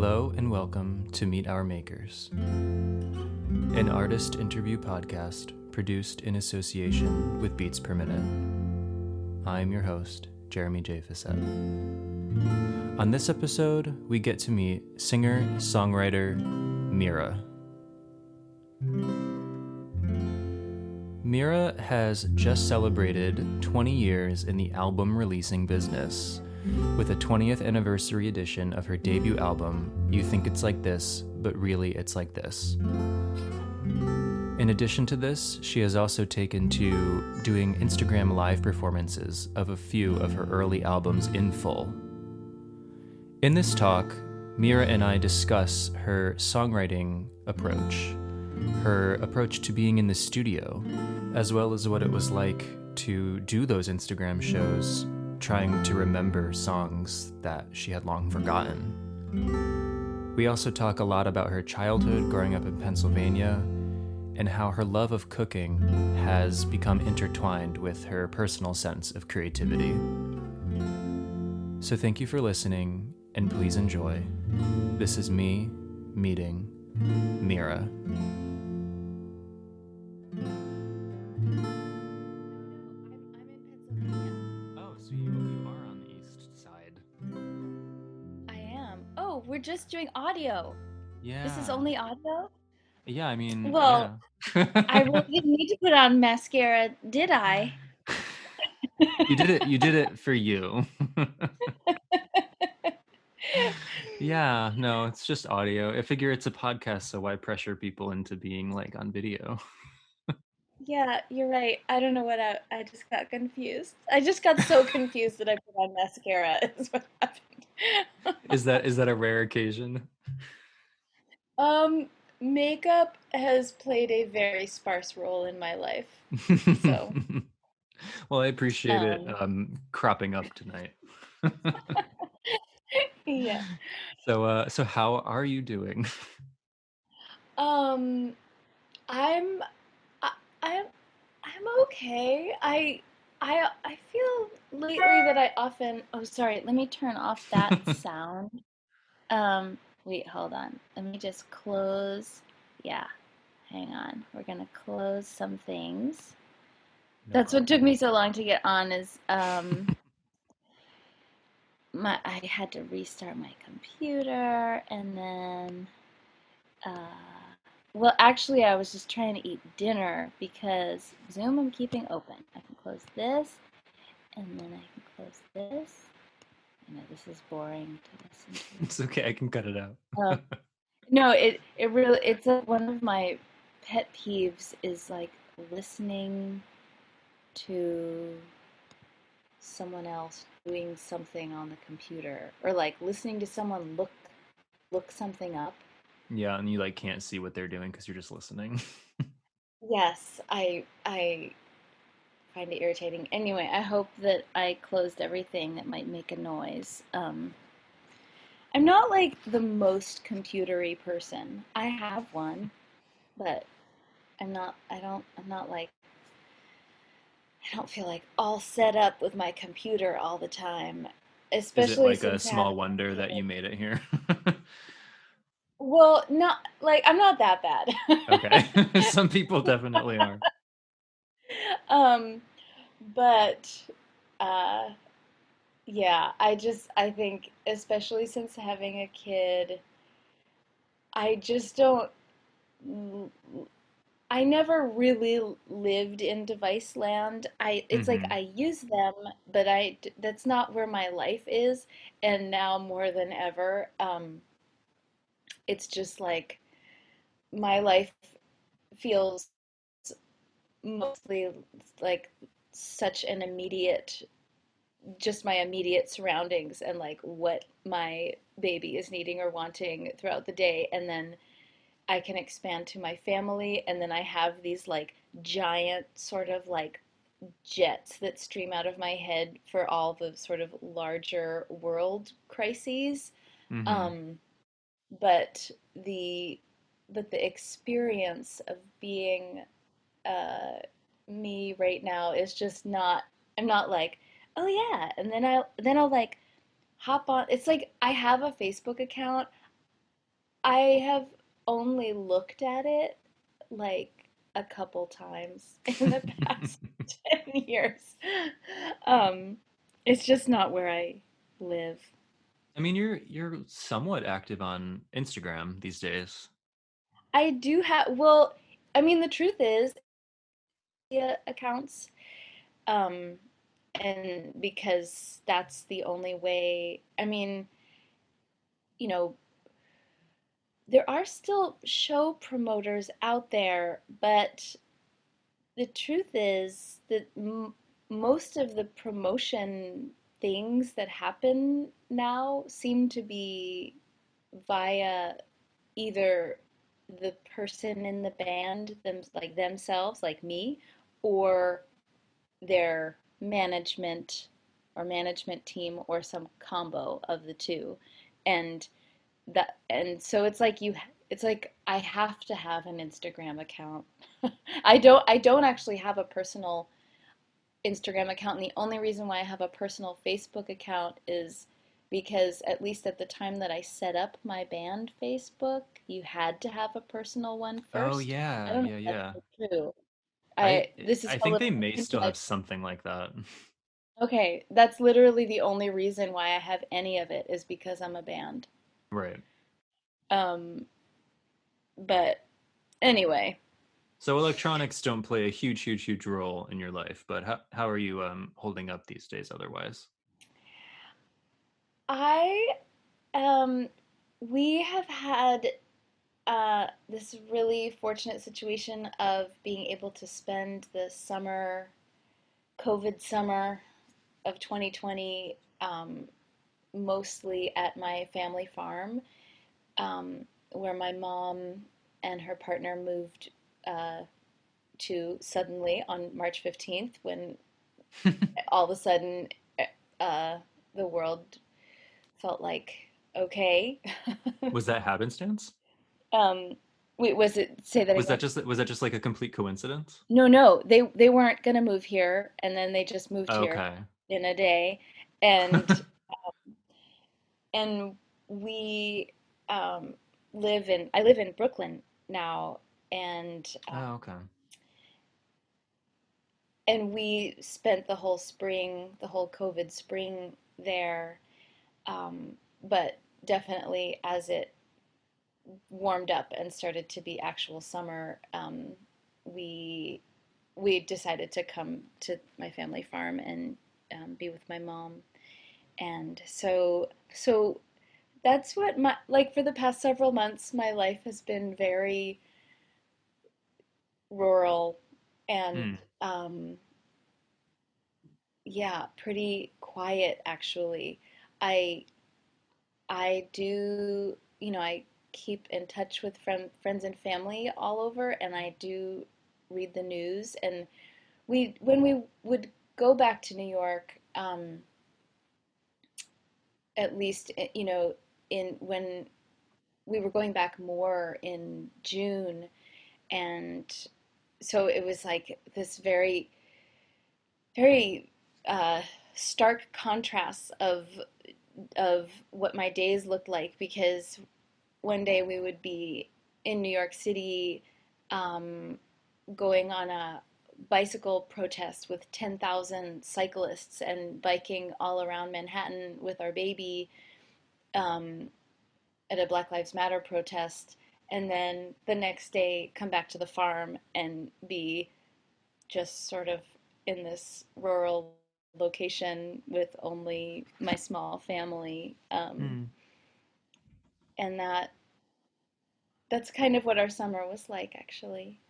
Hello and welcome to Meet Our Makers, an artist interview podcast produced in association with Beats Per Minute. I'm your host, Jeremy J. Fissette. On this episode, we get to meet singer-songwriter Mirah. Mirah has just celebrated 20 years in the album releasing business with a 20th anniversary edition of her debut album, You Think It's Like This, but Really It's Like This. In addition to this, she has also taken to doing Instagram live performances of a few of her early albums in full. In this talk, Mirah and I discuss her songwriting approach, her approach to being in the studio, as well as what it was like to do those Instagram shows, trying to remember songs that she had long forgotten. We also talk a lot about her childhood growing up in Pennsylvania and how her love of cooking has become intertwined with her personal sense of creativity. So thank you for listening, and please enjoy. This is me meeting Mirah. We're just doing audio. Yeah. This is only audio? Yeah, I mean, well, yeah. I really didn't need to put on mascara, did I? You did it for you. Yeah, no, it's just audio. I figure it's a podcast, so why pressure people into being like on video? Yeah, you're right. I don't know what I just got confused. I just got so confused that I put on mascara is what happened. Is that a rare occasion? Makeup has played a very sparse role in my life. So, well, I appreciate it cropping up tonight. yeah. So how are you doing? Um, I'm I, I'm okay. I feel lately that I often. Oh, sorry. Let me turn off that sound. Wait, hold on. Let me just close. Yeah, hang on. We're gonna close some things. No That's problem. what took me so long to get on. Is I had to restart my computer, and then well, actually, I was just trying to eat dinner because Zoom I'm keeping open. I can close this, and then I can close this. I know this is boring to listen to. It's okay, I can cut it out. No, it really it's one of my pet peeves is like listening to someone else doing something on the computer or like listening to someone look something up. Yeah, and you like can't see what they're doing because you're just listening. Yes, I find it irritating. Anyway, I hope that I closed everything that might make a noise. I'm not like the most computery person. I have one, but I'm not like, I don't feel like all set up with my computer all the time, Is it especially like a since small having wonder a that kid. you made it here? Well, not like I'm not that bad. Okay. Some people definitely are. um, but uh, yeah, I think especially since having a kid, I just don't. I never really lived in device land. It's like Hmm. I use them, but that's not where my life is. And now more than ever, it's just like my life feels mostly like such an immediate, just my immediate surroundings and like what my baby is needing or wanting throughout the day. And then I can expand to my family. And then I have these like giant sort of like jets that stream out of my head for all the sort of larger world crises. Hmm. Um, but the the experience of being uh, me right now is just not. I'm not like, oh yeah, and then I'll like hop on. It's like I have a Facebook account. I have only looked at it like a couple times in the past 10 years. Um, it's just not where I live. I mean, you're somewhat active on Instagram these days. I do have, well, I mean, the truth is, accounts, um, and because that's the only way, I mean, you know, there are still show promoters out there, but the truth is that most of the promotion things that happen now seem to be via either the person in the band like themselves, like me, or their management team, or some combo of the two. And and so it's like I have to have an Instagram account. I don't actually have a personal Instagram account, and the only reason why I have a personal Facebook account is because, at least at the time that I set up my band Facebook, you had to have a personal one Oh first. I yeah, don't know yeah, if that's yeah. still true. I This is I a think they little may still have inside. something like that. Okay, that's literally the only reason why I have any of it, is because I'm a band. Right. Um, but anyway, So electronics don't play a huge, huge, huge role in your life, but how are you holding up these days otherwise? I we have had this really fortunate situation of being able to spend the summer, COVID summer of 2020, mostly at my family farm, where my mom and her partner moved uh, to suddenly on March 15th, when all of a sudden uh, the world felt like okay. Was that happenstance? um, wait, was it, say that again? Was that just like a complete coincidence? No, no, they weren't gonna move here, and then they just moved here Okay. in a day, and and we um, I live in Brooklyn now, and Oh, okay. we spent the whole spring, the whole COVID spring there, but definitely as it warmed up and started to be actual summer, we we decided to come to my family farm and be with my mom. And so that's what my, like, for the past several months, my life has been very rural and Hmm. yeah, pretty quiet actually. I I do, I keep in touch with friends and family all over, and I do read the news. And when we would go back to New York, at least, in when we were going back more in June, and so it was like this very, very stark contrast of what my days looked like, because one day we would be in New York City, um, going on a bicycle protest with 10,000 cyclists and biking all around Manhattan with our baby, um, at a Black Lives Matter protest. And then the next day come back to the farm and be just sort of in this rural location with only my small family. Hmm. And that's kind of what our summer was like, actually.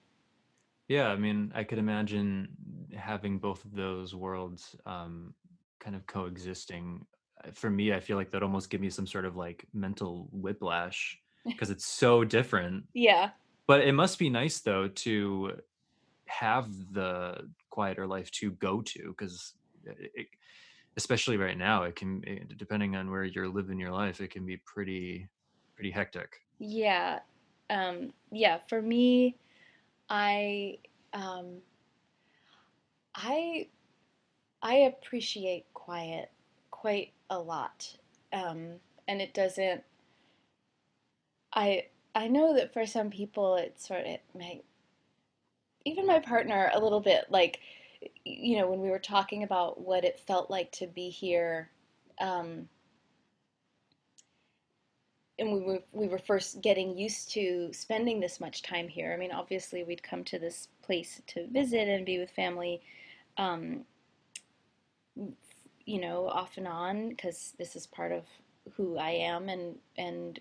Yeah, I mean, I could imagine having both of those worlds kind of coexisting. For me, I feel like that almost give me some sort of like mental whiplash because it's so different. Yeah. But it must be nice though to have the quieter life to go to because especially right now, depending on where you're living your life, it can be pretty hectic. Yeah. Yeah, for me, I um I I appreciate quiet quite a lot. And it doesn't I I know that for some people it's sort of my even my partner a little bit like when we were talking about what it felt like to be here, um, and we were first getting used to spending this much time here. I mean, obviously we'd come to this place to visit and be with family, um, off and on because this is part of who I am and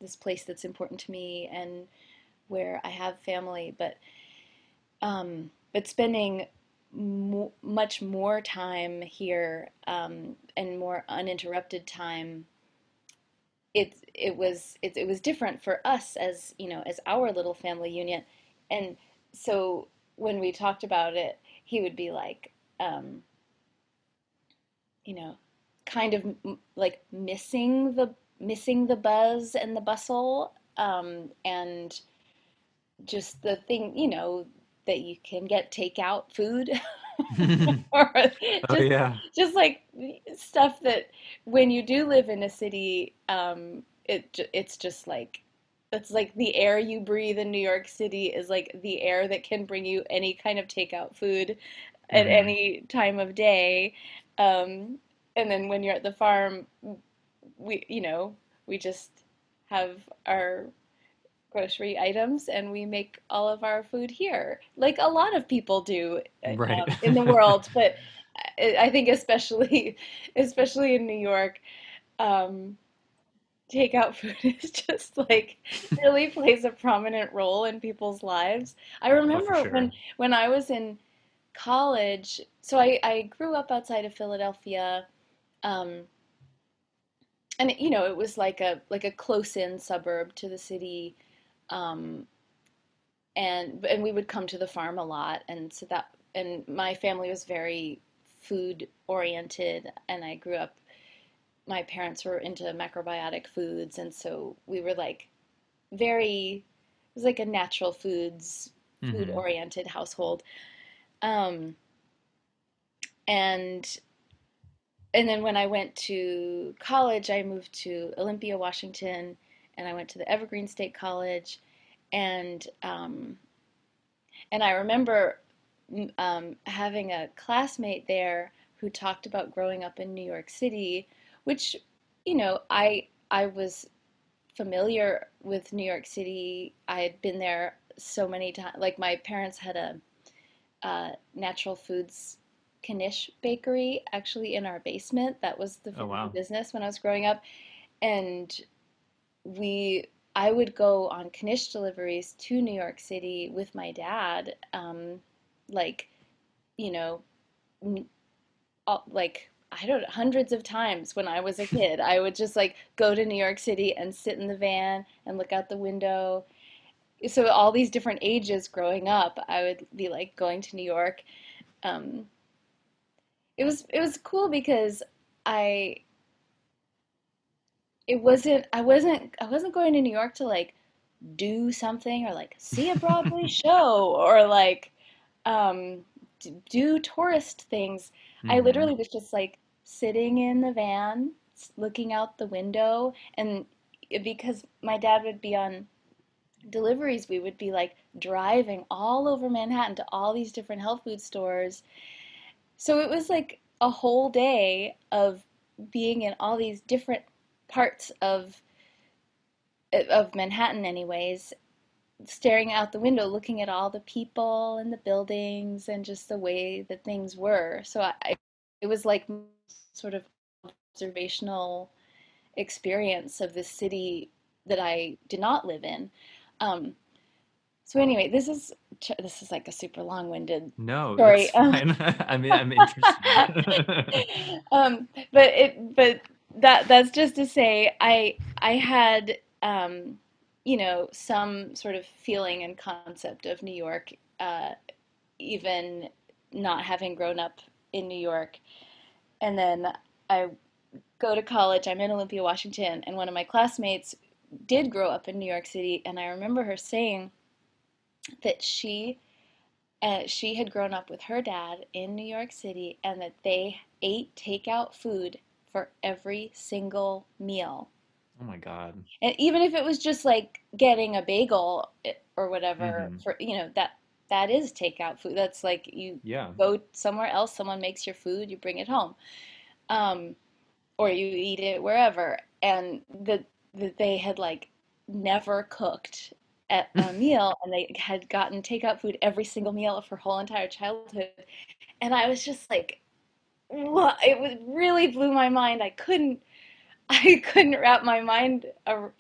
this place that's important to me and where I have family, but spending much more time here, and more uninterrupted time, it was different for us as as our little family unit. And so when we talked about it, he would be like, um, you know, kind of like missing the buzz and the bustle, and just the thing, that you can get takeout food or Oh just yeah. just like stuff that when you do live in a city, it's just like it's like the air you breathe in New York City is like the air that can bring you any kind of takeout food at Hmm. any time of day. And then when you're at the farm, we just have our grocery items and we make all of our food here, like a lot of people do, Right. in the world. But I think especially in New York, um, takeout food is just like really plays a prominent role in people's lives. I Oh, for remember sure. when I was in college, so I grew up outside of Philadelphia, um, and it was like a close-in suburb to the city. Um, and we would come to the farm a lot, and my family was very food oriented, and I grew up, my parents were into macrobiotic foods, and so we were like very, it was like a natural food Hmm. oriented household. um and and then when I went to college, I moved to Olympia, Washington, and I went to the Evergreen State College. And um And I remember having a classmate there who talked about growing up in New York City, which, I was familiar with New York City. I had been there so many times. Like my parents had a natural foods Knish bakery actually in our basement. That was the Oh family wow. business when I was growing up, and we I would go on Knish deliveries to New York City with my dad, like you know, like I don't know, hundreds of times when I was a kid. I would just like go to New York City and sit in the van and look out the window. So all these different ages growing up, I would be like going to New York. Um, it was cool because I I wasn't going to New York to like do something or like see a Broadway show or like do tourist things. I Hmm. literally was just like sitting in the van, looking out the window, and because my dad would be on deliveries, we would be like driving all over Manhattan to all these different health food stores. So it was like a whole day of being in all these different parts of Manhattan anyways, staring out the window, looking at all the people and the buildings and just the way that things were. So it was like sort of observational experience of this city that I did not live in. Um, so anyway, this is like a super long-winded No, that's story. fine. I mean, I'm interested. But that's just to say I had, some sort of feeling and concept of New York, even not having grown up in New York. And then I go to college. I'm in Olympia, Washington, and one of my classmates did grow up in New York City, and I remember her saying that she had grown up with her dad in New York City and that they ate takeout food for every single meal. Oh my God. And even if it was just like getting a bagel or whatever, Mm-hmm. for that is takeout food. That's like you Yeah. go somewhere else, someone makes your food, you bring it home. Um, or you eat it wherever. And that they had like never cooked at a meal, and they had gotten takeout food every single meal of her whole entire childhood. And I was just like, what? Really blew my mind. I couldn't wrap my mind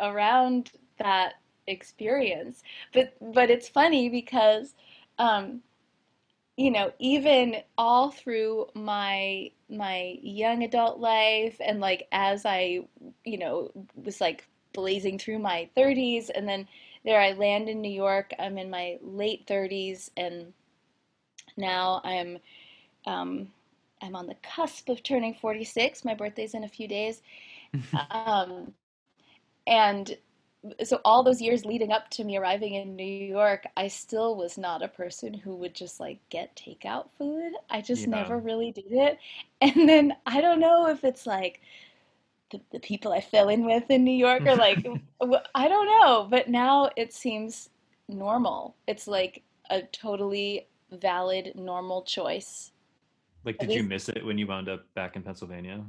around that experience. But it's funny because um, even all through my young adult life, and like as I, was like blazing through my 30s, and then there I land in New York. I'm in my late 30s, and now um, I'm on the cusp of turning 46. My birthday's in a few days. Um, and so all those years leading up to me arriving in New York, I still was not a person who would just like get takeout food. I just Yeah. never really did it. And then I don't know if it's like the people I fell in with in New York, or like, I don't know, but now it seems normal. It's like a totally valid, normal choice. Like, At did you least, miss it when you wound up back in Pennsylvania?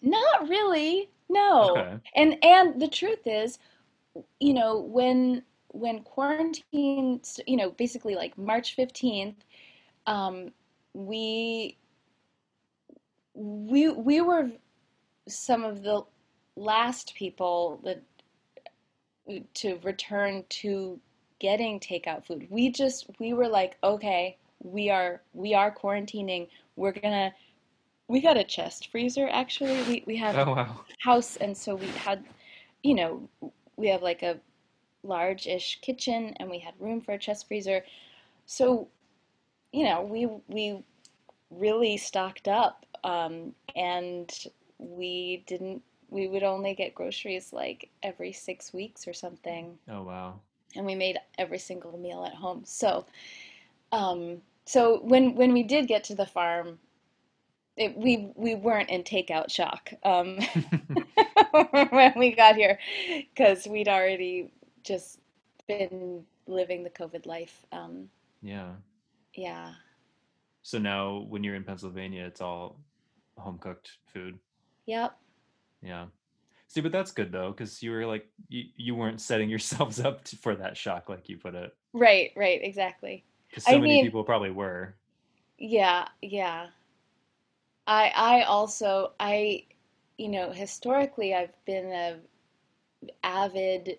not really. No. Okay. And the truth is, when quarantine, basically like March 15th, um, we we were some of the last people that to return to getting takeout food. We were like, okay, we are quarantining. We got a chest freezer actually. We have Oh wow. a house, and so we had, you know, we have like a large-ish kitchen, and we had room for a chest freezer. So, we really stocked up, and we didn't. We would only get groceries like every 6 weeks or something, Oh wow. and we made every single meal at home. So when we did get to the farm, we weren't in takeout shock, when we got here, because we'd already just been living the COVID life. Yeah. Yeah. So now when you're in Pennsylvania, it's all home cooked food. Yep. Yeah. See, but that's good though, because you were like you weren't setting yourselves up for that shock, like you put it. Right, right, exactly. Because so I many mean, people probably were. yeah, yeah. I also, historically I've been a avid,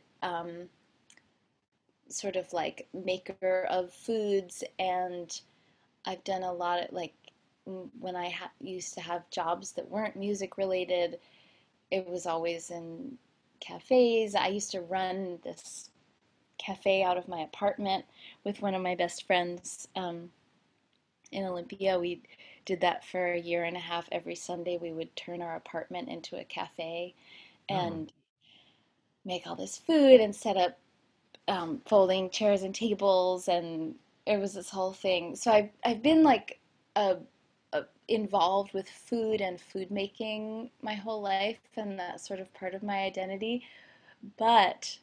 sort of like maker of foods, and I've done a lot of like, when I used to have jobs that weren't music related, it was always in cafes. I used to run this cafe out of my apartment with one of my best friends, in Olympia. We did that for a year and a half. Every Sunday, we would turn our apartment into a cafe Oh. and make all this food and set up, folding chairs and tables, and it was this whole thing. So I've been like a, involved with food and food making my whole life, and that's sort of part of my identity. But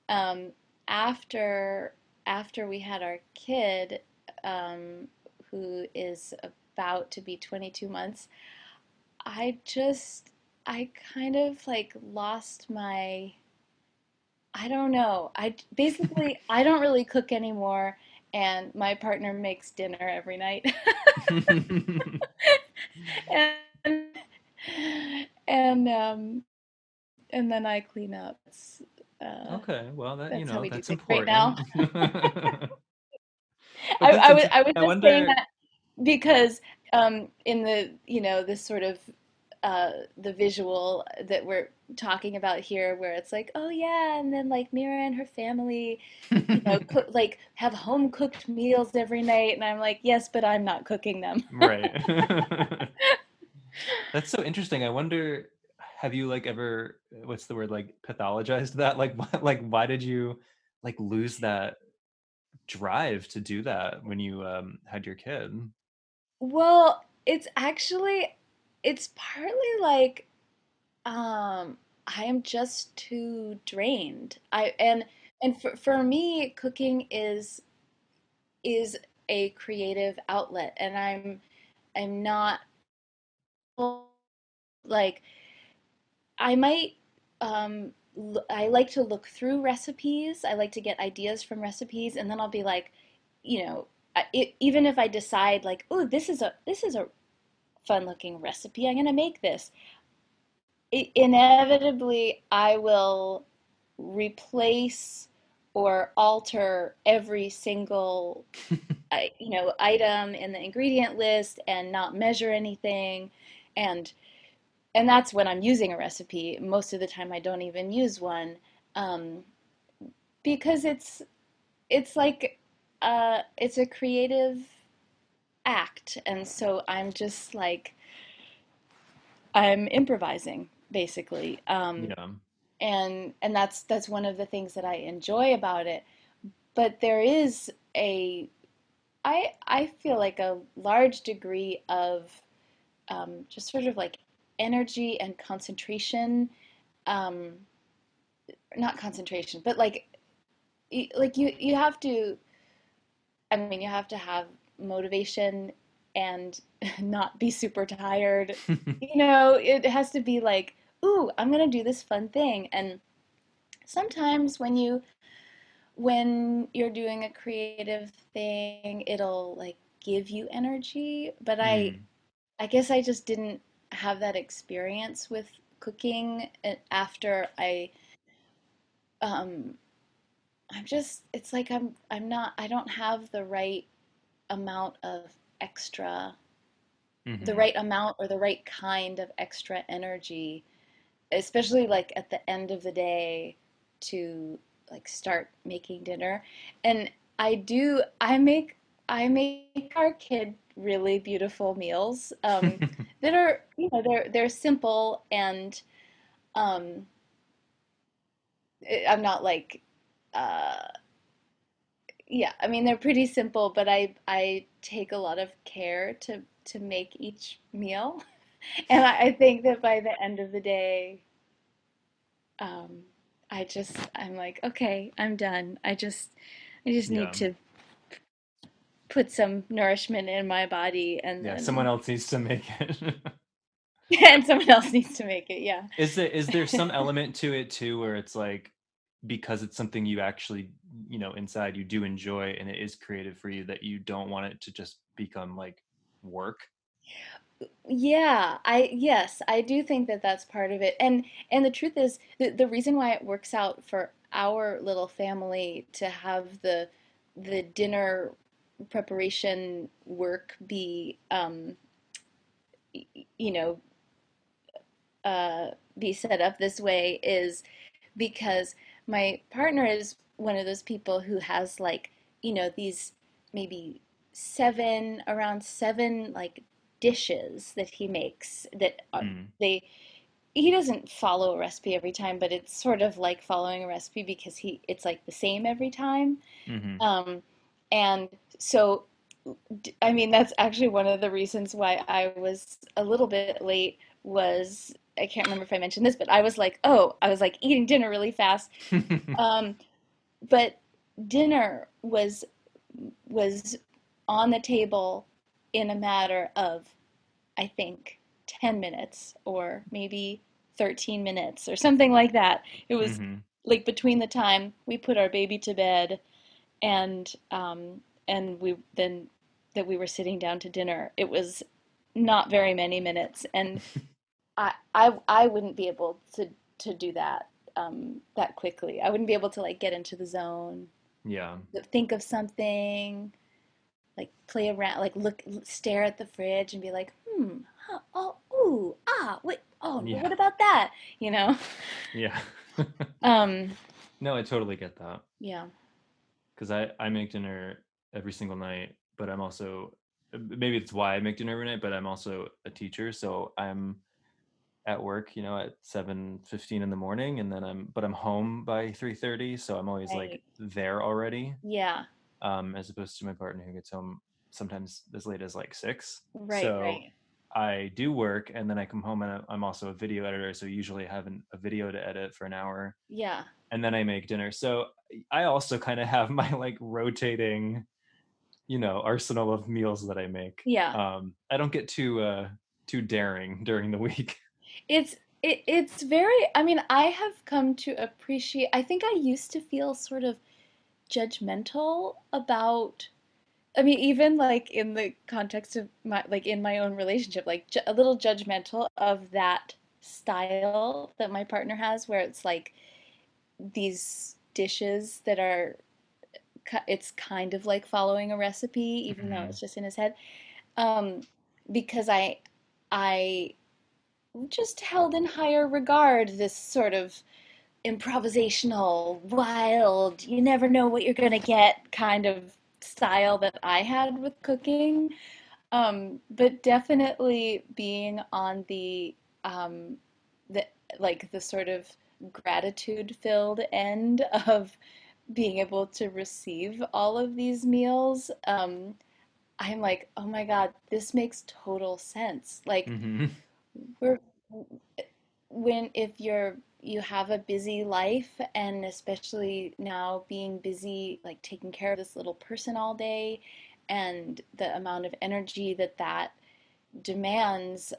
um, after after we had our kid, um, who is about to be 22 months, I just I kind of like lost my, I don't know. I don't really cook anymore, and my partner makes dinner every night. and and and then I clean up. Uh, Okay, well that that's how we do that's things right now. important. But that's interesting. I was I just saying wonder. that because, in the, this sort of, the visual that we're talking about here, where it's like, oh yeah, and then like Mirah and her family, cook, like have home cooked meals every night, and I'm like, yes, but I'm not cooking them. Right. That's so interesting. I wonder, have you like ever, what's the word, like pathologized that? Like, like why did you like lose that drive to do that when you had your kid? Well, it's partly like, um, I am just too drained. And for me, cooking is a creative outlet, and I'm not like I might I like to look through recipes. I like to get ideas from recipes, and then I'll be like, even if I decide like, oh, this is a fun looking recipe, I'm gonna make this. Inevitably, I will replace or alter every single item in the ingredient list and not measure anything, and that's when I'm using a recipe. Most of the time, I don't even use one, um, because it's like it's a creative act, and so I'm just like I'm improvising basically, Yeah. and that's one of the things that I enjoy about it. But there is a I feel like a large degree of just sort of like energy and concentration, um, not concentration, but like you have to, I mean, you have to have motivation and not be super tired. It has to be like, ooh, I'm gonna do this fun thing. And sometimes when you're doing a creative thing, it'll like give you energy. But Mm. I guess I just didn't have that experience with cooking after um I'm just it's like I'm not I don't have amount of extra the Hmm. right amount or the right kind of extra energy, especially like at the end of the day, to like start making dinner. And I make our kid really beautiful meals, that are, they're simple, and um I'm not like uh yeah, I mean they're pretty simple, but I take a lot of care to make each meal. And I think that by the end of the day, um, I'm like, okay, I'm done. I just need Yeah. to put some nourishment in my body, and Yeah. Someone then else needs to make it. and someone else needs to make it. Yeah. Is there some element to it too where it's like because it's something you actually, inside you do enjoy and it is creative for you that you don't want it to just become like work? Yeah, yes, I do think that that's part of it. And the truth is, the reason why it works out for our little family to have the dinner preparation work be, you know, be set up this way is because my partner is one of those people who has like, these maybe around seven like dishes that he makes that Mm. they he doesn't follow a recipe every time, but it's sort of like following a recipe because it's like the same every time. Mm-hmm. Um, and so, I mean, that's actually one of the reasons why I was a little bit late. Was I can't remember if I mentioned this, but I was like eating dinner really fast. Um, but dinner was on the table in a matter of, I think, 10 minutes or maybe 13 minutes or something like that. It was Mm-hmm. like between the time we put our baby to bed and we then that we were sitting down to dinner. It was not very many minutes, and I wouldn't be able to do that that quickly. I wouldn't be able to like get into the zone, Yeah. think of something, like play around, like stare at the fridge and be like, huh, oh, ooh, wait, oh, Yeah. what about that? You know? Yeah. Um, No, I totally get that. yeah, Because I make dinner every single night, but I'm also, maybe it's why I make dinner every night, but I'm also a teacher. So I'm at work, at 7:15 in the morning, and then I'm home by 3:30. So I'm always like right. there already, Yeah, as opposed to my partner who gets home sometimes as late as like 6. right, So right. I do work and then I come home and I'm also a video editor. So usually I have a video to edit for an hour Yeah. and then I make dinner. So I also kind of have my like rotating, arsenal of meals that I make. Yeah. I don't get too daring during the week. It's very, I mean, I have come to appreciate, I think I used to feel sort of judgmental about, I mean, even like in the context of my, like in my own relationship, like a little judgmental of that style that my partner has, where it's like these dishes that are, it's kind of like following a recipe, even though Mhm. it's just in his head. Um, because I just held in higher regard this sort of improvisational, wild, you never know what you're gonna get kind of style that I had with cooking. But definitely being on the like the sort of gratitude filled end of being able to receive all of these meals. I'm like, oh my God, this makes total sense. Like Mhm. we're when if you have a busy life, and especially now being busy like taking care of this little person all day, and the amount of energy that that demands,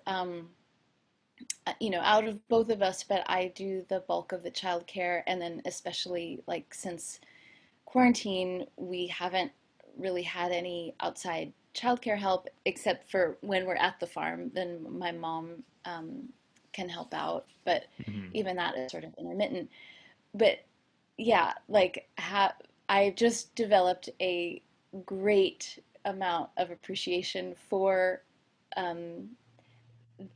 out of both of us, but I do the bulk of the childcare, and then especially like since quarantine we haven't really had any outside childcare help except for when we're at the farm, then my mom can help out, but Mhm. even that is sort of intermittent. But yeah, like I just developed a great amount of appreciation for um,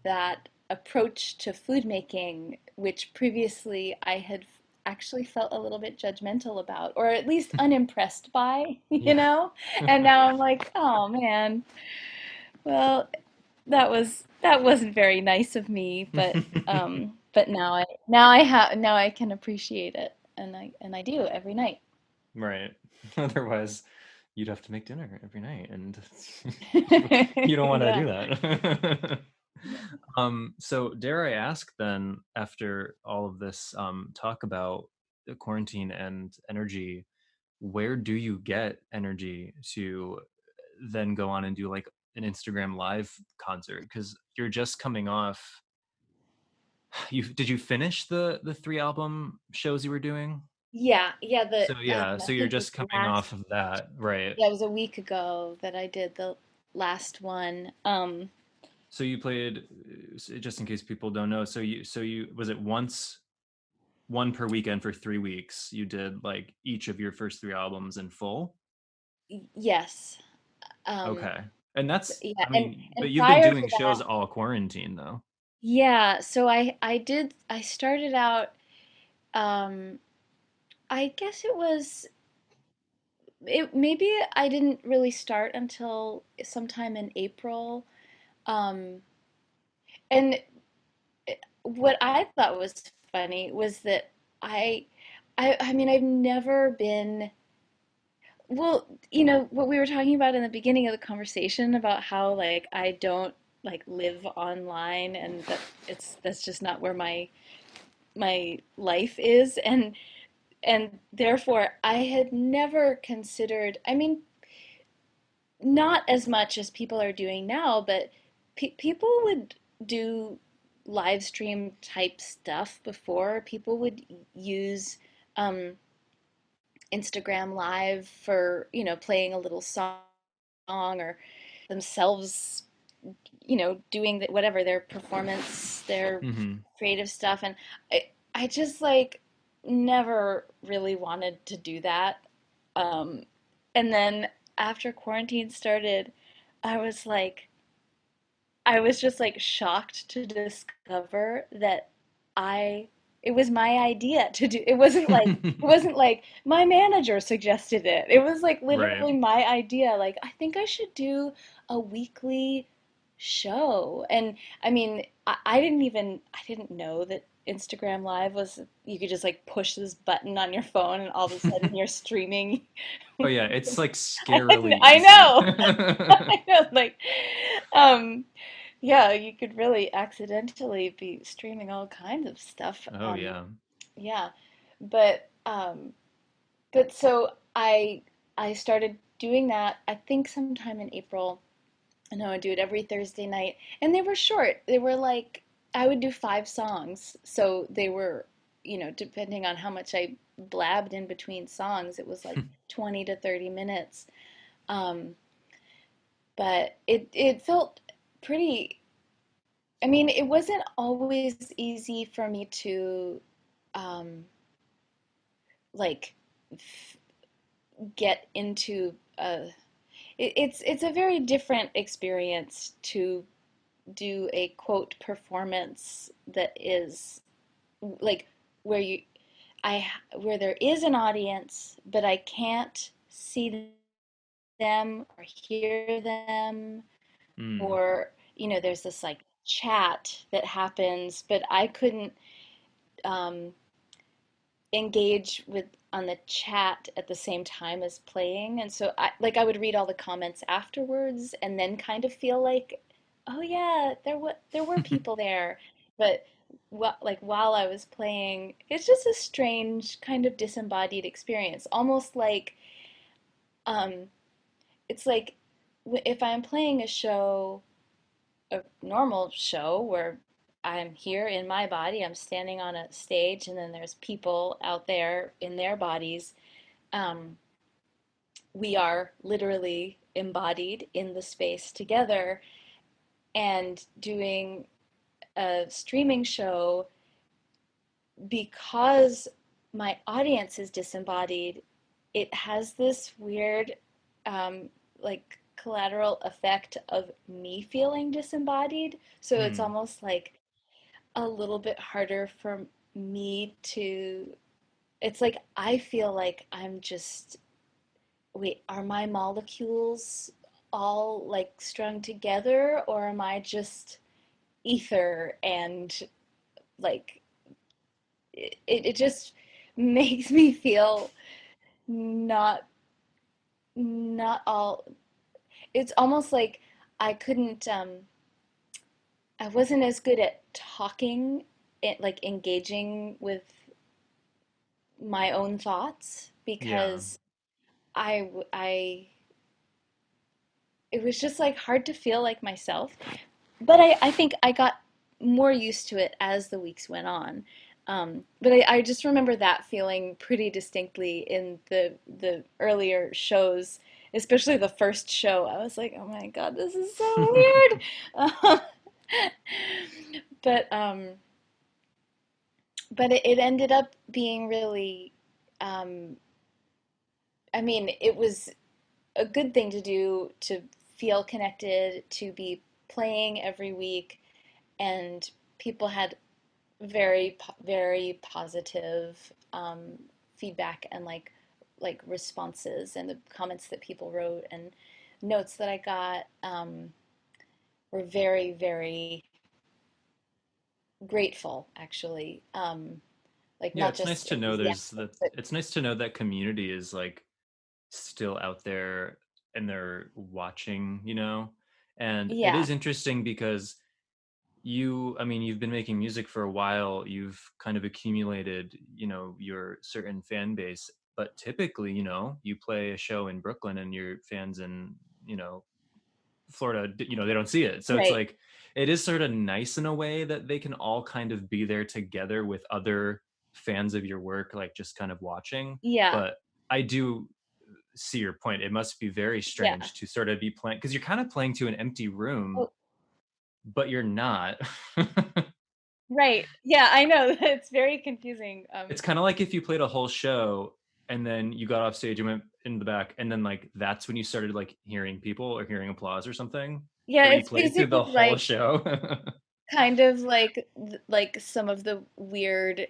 that approach to food making, which previously I had actually felt a little bit judgmental about, or at least unimpressed by, Yeah. And now I'm like, oh man, well, that wasn't very nice of me, but now I can appreciate it, and I do every night. Right. Otherwise, you'd have to make dinner every night, and you don't want to Yeah. do that. So dare I ask then, after all of this talk about the quarantine and energy, where do you get energy to then go on and do like an Instagram live concert? Because you're just coming off. You did you finish the three album shows you were doing? Yeah, yeah, So yeah, I so you're think the just coming last, off of that, right? yeah, it was a week ago that I did the last one. So you played, just in case people don't know. So you was it once one per weekend for 3 weeks? You did like each of your first three albums in full. Yes. Um, Okay, and that's yeah, I mean, but and you've been prior doing to shows that, all quarantine though. yeah, so I started out, um I guess it maybe I didn't really start until sometime in April. Um and what I thought was funny was that I I mean I've never been, well, what we were talking about in the beginning of the conversation about how like I don't like live online, and that that's just not where my life is, and therefore I had never considered, I mean, not as much as people are doing now, but people would do live stream type stuff before. People would use um, Instagram Live for, playing a little song, or themselves, doing whatever their performance, their Hmm. creative stuff. And I just like never really wanted to do that. Um, and then after quarantine started, I was like, I was just like shocked to discover that I it was my idea to do. It wasn't like my manager suggested it. It was like Right. literally my idea. Like I think I should do a weekly show. And I mean, I didn't know that Instagram Live was, you could just like push this button on your phone and all of a sudden you're streaming. Oh yeah, it's like scarily I easy. know. I know, like, um, Yeah, you could really accidentally be streaming all kinds of stuff. Oh yeah. Yeah, but but so I started doing that. I think sometime in April, and I would do it every Thursday night. And they were short. They were like I would do 5 songs, so they were, depending on how much I blabbed in between songs, it was like 20 to 30 minutes. Um, but it felt pretty. I mean, it wasn't always easy for me to um, like get into it's a very different experience to do a quote performance that is like where you I where there is an audience but I can't see them or hear them, Mm. or there's this like chat that happens but I couldn't um, engage with on the chat at the same time as playing, and so I would read all the comments afterwards and then kind of feel like, oh yeah, there were people there, but while I was playing, it's just a strange kind of disembodied experience, almost like um it's like if I'm playing a normal show where I'm here in my body, I'm standing on a stage, and then there's people out there in their bodies. Um, we are literally embodied in the space together, and doing a streaming show, because my audience is disembodied, it has this weird, um, like, collateral effect of me feeling disembodied. So it's Mm. almost like a little bit harder for me to. It's like I feel like I'm just, wait, are my molecules all like strung together, or am I just ether? And like it just makes me feel not not all. It's almost like I couldn't I wasn't as good at talking, like engaging with my own thoughts, Yeah. because I it was just like hard to feel like myself. But I think I got more used to it as the weeks went on. But I just remember that feeling pretty distinctly in the earlier shows, especially the first show. I was like, oh my God, this is so weird. Um, but it ended up being really, um, I mean, it was a good thing to do, to feel connected, to be playing every week, and people had very positive feedback, and like responses, and the comments that people wrote and notes that I got were very grateful, actually. Like Yeah, not it's nice just to know there's enthusiastic, that but it's nice to know that community is like still out there and they're watching, you know? And it yeah, is interesting because I mean, you've been making music for a while, you've kind of accumulated, your certain fan base, but typically, you play a show in Brooklyn and your fans in, Florida, they don't see it. So it's right, like it is sort of nice in a way that they can all kind of be there together with other fans of your work, like just kind of watching. yeah, But I do see your point. It must be very yeah. strange to sort of be playing because you're kind of playing to an empty room, Oh, but you're not. right, yeah, I know. It's very confusing. It's kind of like if you played a whole show and then you got off stage and went in the back and then like that's when you started like hearing people or hearing applause or something, Yeah, but you it's played through basically the whole like show. kind of like some of the weird,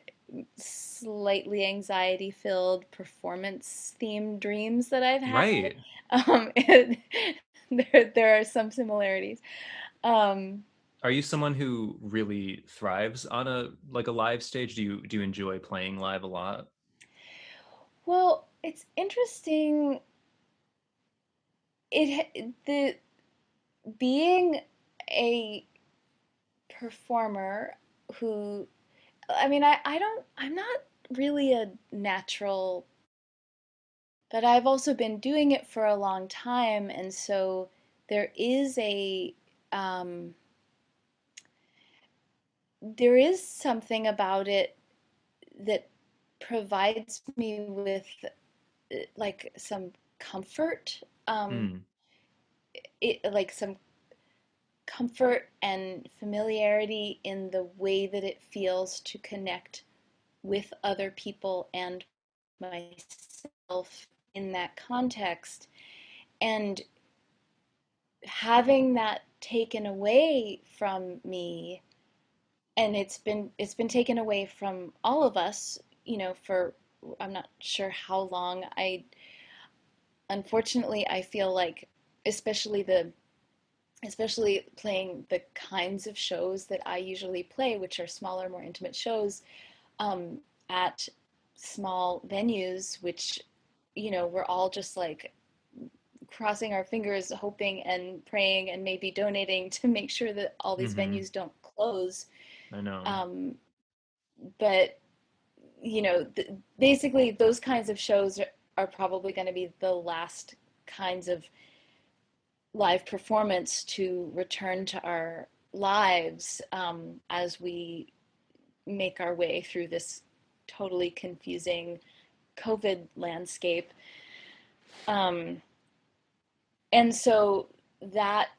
slightly anxiety filled performance themed dreams that I've had. Right. And there are some similarities. Um, Are you someone who really thrives on a live stage? Do you enjoy playing live a lot? well, it's interesting. The being a performer who, I'm not really a natural, but I've also been doing it for a long time. And so there is um, there is something about it that provides me with like some comfort, Mm. like some comfort and familiarity in the way that it feels to connect with other people and myself in that context. And having that taken away from me, and it's been taken away from all of us, for I'm not sure how long. I Unfortunately, I feel like, especially especially playing the kinds of shows that I usually play, which are smaller, more intimate shows, um, at small venues, which, we're all just like crossing our fingers, hoping and praying and maybe donating to make sure that all these Mm-hmm. venues don't close. I know. Um, but, basically, those kinds of shows are probably going to be the last kinds of live performance to return to our lives, as we make our way through this totally confusing COVID landscape. Um, and so that,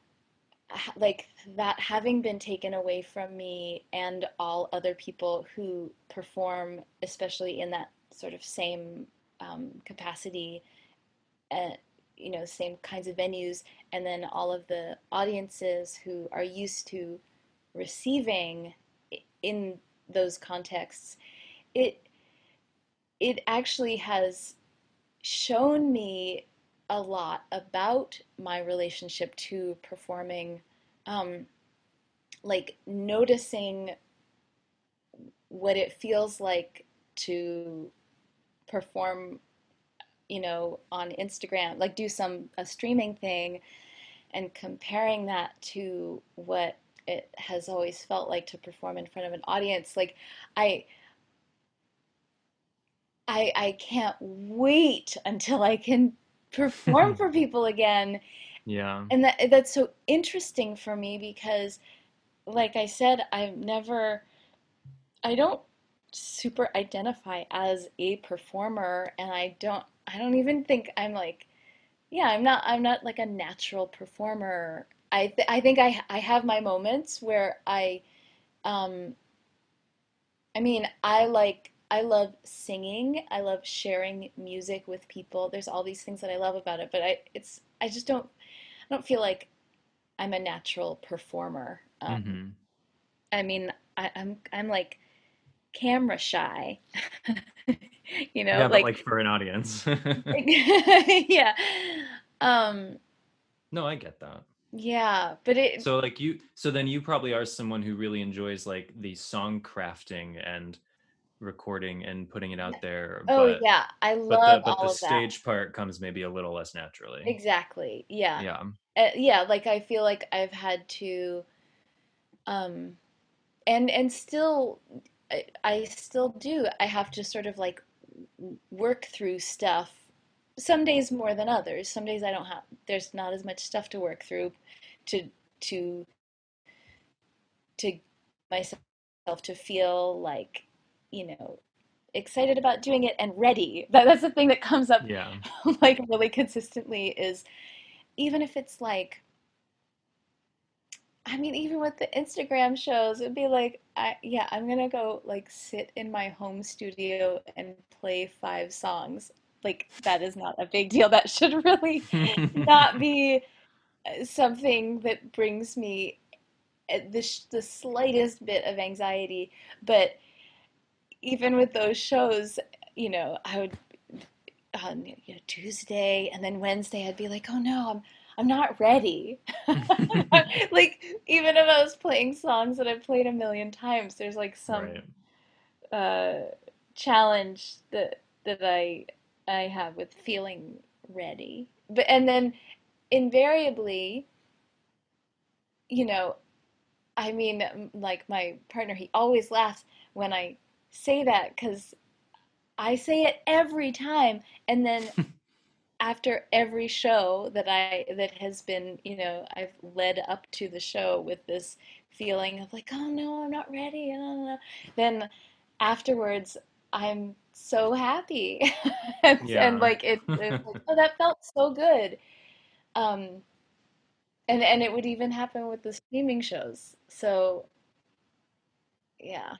like, that having been taken away from me and all other people who perform, especially in that sort of same capacity, uh, same kinds of venues, and then all of the audiences who are used to receiving in those contexts, it it actually has shown me a lot about my relationship to performing, um, like noticing what it feels like to perform, on Instagram, like do a streaming thing, and comparing that to what it has always felt like to perform in front of an audience. Like, I I can't wait until I can perform for people again. Yeah. And that's so interesting for me because, like I said, I don't super identify as a performer, and I don't even think I'm like, yeah, I'm not like a natural performer. I think I have my moments where um I love singing. I love sharing music with people. There's all these things that I love about it, but I just I don't feel like I'm a natural performer. Mm-hmm. I'm like camera shy. Yeah, but Like like for an audience. yeah. Um No, I get that. yeah, but it So like so then you probably are someone who really enjoys like the song crafting and recording and putting it out there, oh yeah, I love but the all of that. stage part comes maybe a little less naturally. Exactly. Yeah. Yeah. Yeah, like I feel like I've had to um and still I still do. I have to sort of like work through stuff. Some days more than others. Some days I don't have there's not as much stuff to work through to to to myself to feel like, you know, excited about doing it and ready. That's the thing that comes up Yeah. like really consistently is, even if it's like, even with the Instagram shows, it'd be like, yeah, I'm gonna go like sit in my home studio and play 5 songs. Like, that is not a big deal. That should really not be something that brings me the slightest bit of anxiety. But even with those shows, I would on, Tuesday and then Wednesday, I'd be like, oh no, I'm not ready. Like, even if I was playing songs that I've played a million times, there's like some Right. uh, challenge that I have with feeling ready. But and then invariably, you know, I mean, like my partner, he always laughs when I say that because I say it every time. And then after every show that has been, I've led up to the show with this feeling of like, oh no, I'm not ready. No. Then afterwards, I'm so happy. And Yeah. like it's like, oh, that felt so good. Um, and it would even happen with the streaming shows. So yeah.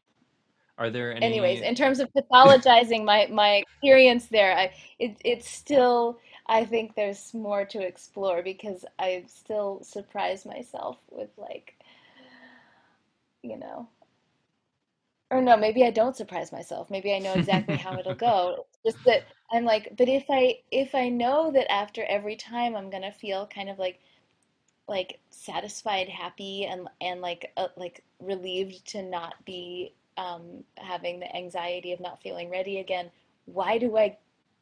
Are there Anyways, any in terms of pathologizing my experience there, it's still, I think there's more to explore because I still surprise myself with like, you know, or no, maybe I don't surprise myself. Maybe I know exactly how it'll go. It's just that I'm like, but if I know that after every time I'm gonna feel kind of like satisfied, happy, and like relieved to not be having the anxiety of not feeling ready again. Why do I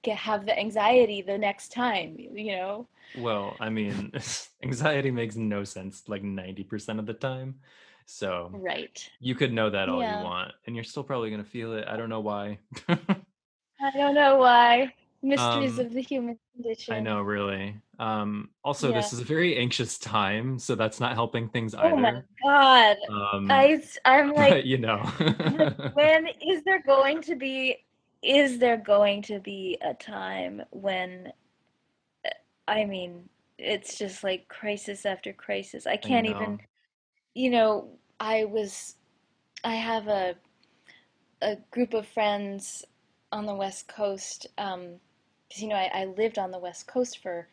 have the anxiety the next time? Well, I mean, anxiety makes no sense like 90% of the time. So Right. you could know that all you Yeah. want, and you're still probably going to feel it. I don't know why. I don't know why. Mysteries um, of the human I condition. know, really. Also, Yeah. this is a very anxious time, so that's not helping things Oh my either. God. Um, I'm like, but you know, I'm like, when is there going to be a time when, I mean, it's just like crisis after crisis. I I can't even, know. I have a group of friends on the West Coast, because, I lived on the West Coast for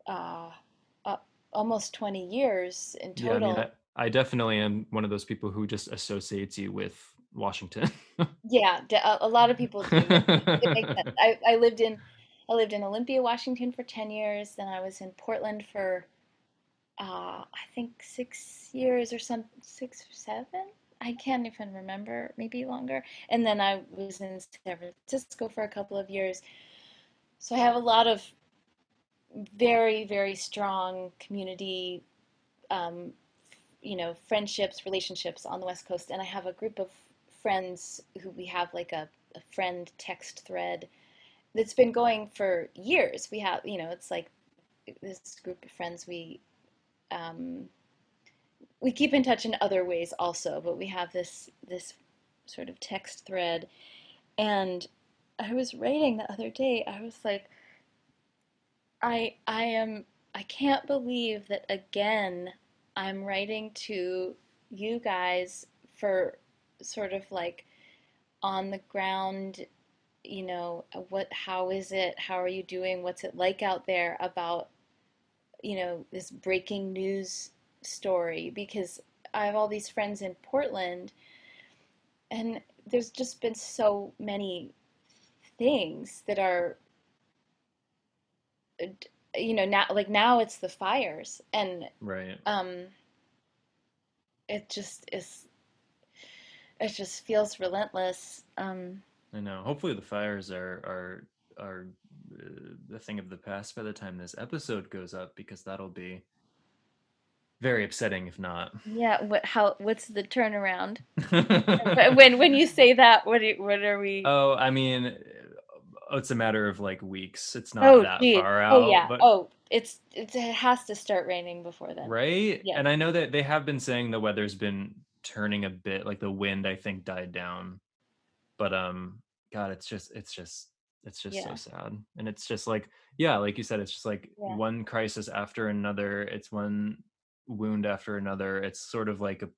uh, uh, almost 20 years in Yeah, I mean, I, total. I definitely am one of those people who just associates you with Washington. Yeah, a lot of people do, and it makes sense. I lived in Olympia, Washington for 10 years. Then I was in Portland for I think 6 years or 6 or 7. I can't even remember, maybe longer. And then I was in San Francisco for a couple of years. So I have a lot of very, very strong community, um, friendships, relationships on the West Coast. And I have a group of friends who we have like a friend text thread that's been going for years. We have, it's like this group of friends um, we keep in touch in other ways also, but we have this sort of text thread. And I was writing the other day, I was like, I can't believe that again I'm writing to you guys for sort of like on the ground, how is it? How are you doing? What's it like out there about, this breaking news story? Because I have all these friends in Portland, and there's just been so many things that are, now it's the fires, and Right. um, it just is. It just feels relentless. I know. Hopefully, the fires are a thing of the past by the time this episode goes up, because that'll be very upsetting if not. Yeah. What's the turnaround? When you say that, what are we? Oh, I mean, it's a matter of like weeks. It's not Oh, that geez. far Oh, out, yeah. but Oh, it has to start raining before then. right? Yes. And I know that they have been saying the weather's been turning a bit, like the wind I think died down. But God, it's just so Yeah. sad. And it's just like, yeah, like you said, it's just like Yeah. one crisis after another. It's one wound after another. It's like a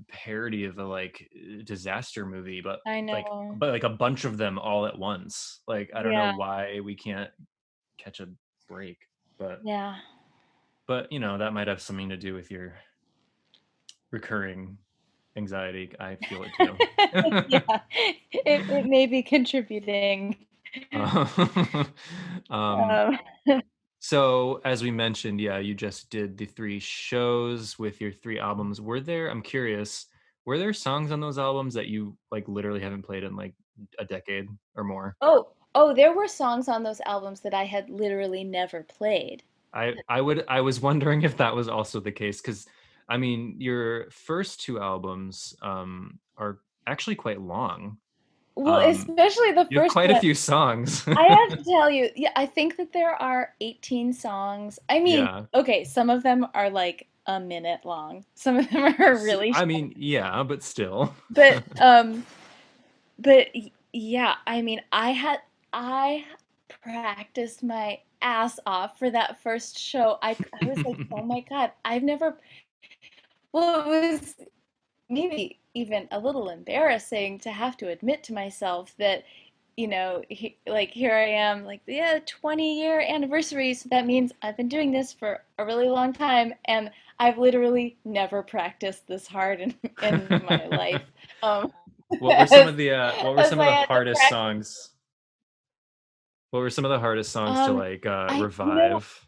parody of a like disaster movie, but I like know. but like a bunch of them all at once. Like I don't know Yeah. why we can't catch a break, but Yeah. that might have something to do with your recurring anxiety. I feel it too. Yeah. It may be contributing. Uh, um, Um, so as we mentioned, yeah, you just did the three shows with your three albums. I'm curious, were there songs on those albums that you like literally haven't played in like a decade or more? oh, there were songs on those albums that I had literally never played. I was wondering if that was also the case, because I mean, your first two albums are actually quite long. Well, Um, especially the you have first quite a one. few songs. I have to tell you, yeah, I think that there are 18 songs. I mean, Yeah. okay, some of them are like a minute long. Some of them are really I short. mean, yeah, but still. But yeah, I mean, I practiced my ass off for that first show. I was like, "Oh my God, I've never." Well, it was maybe even a little embarrassing to have to admit to myself that, like here I am, like, yeah, 20-year anniversary. So that means I've been doing this for a really long time, and I've literally never practiced this hard in my life. Um, as What were as some of I the had to hardest practice. songs? What were some of the hardest songs to Um, like I revive?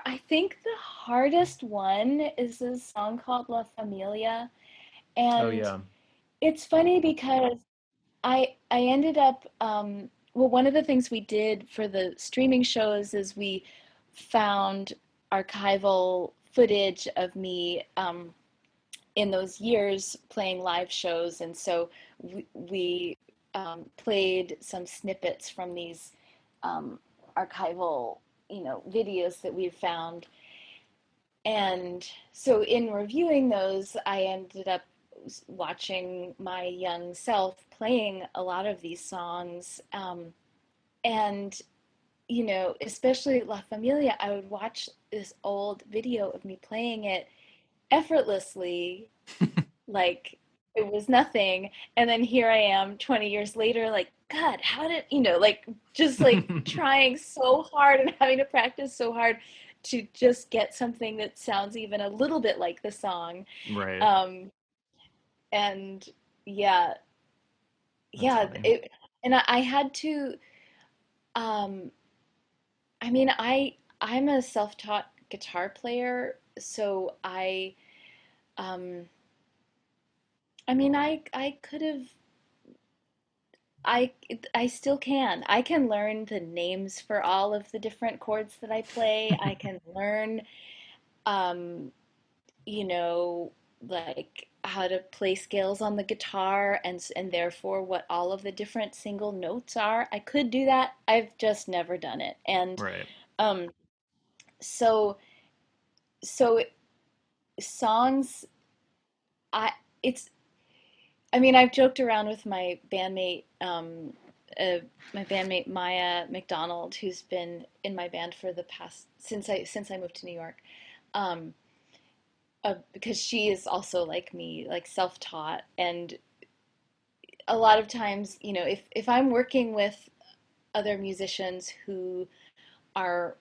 I think the hardest one is a song called La Familia, Oh and yeah. it's funny because I ended up well, one of the things we did for the streaming shows is we found archival footage of me in those years playing live shows, and so we played some snippets from these archival, videos that we found. And so in reviewing those, I ended up watching my young self playing a lot of these songs. And, especially La Familia, I would watch this old video of me playing it effortlessly, like it was nothing. And then here I am 20 years later, like, God, how did, like just like trying so hard and having to practice so hard to just get something that sounds even a little bit like the song. Right. Um, and yeah, That's yeah, funny. and I had to, um, I mean, I'm a self-taught guitar player, so um, I mean, I could have I I still can. I can learn the names for all of the different chords that I play. I can learn, um, you know, like how to play scales on the guitar and therefore what all of the different single notes are. I could do that. I've just never done it. And Right. um, so so songs, I it's I mean, I've joked around with uh, my bandmate Maya McDonald, who's been in my band for the past since I moved to New York, um, because she is also like me, like self-taught, and a lot of times, if I'm working with other musicians who are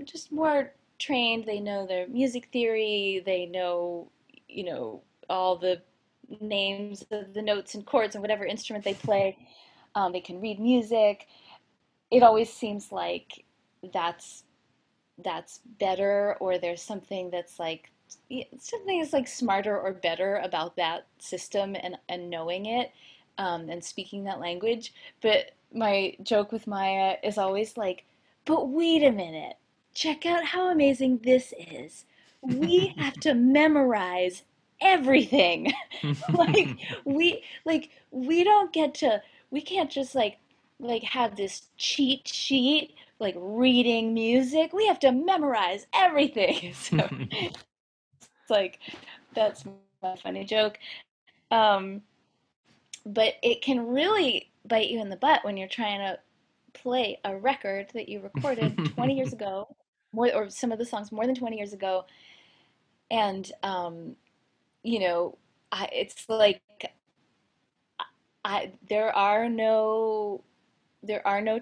just more trained, they know their music theory, they know, all the names of the notes and chords and whatever instrument they play. They can read music. It always seems like that's that's better, or there's something that's like smarter or better about that system and knowing it, and speaking that language. But my joke with Maya is always like, but wait a minute, check out how amazing this is. We have to memorize everything. like we don't get to, we can't just like have this cheat sheet like reading music. We have to memorize everything. So it's like that's my funny joke. Um, but it can really bite you in the butt when you're trying to play a record that you recorded 20 years ago, more, or some of the songs more than 20 years ago, and you know, it's like I there are no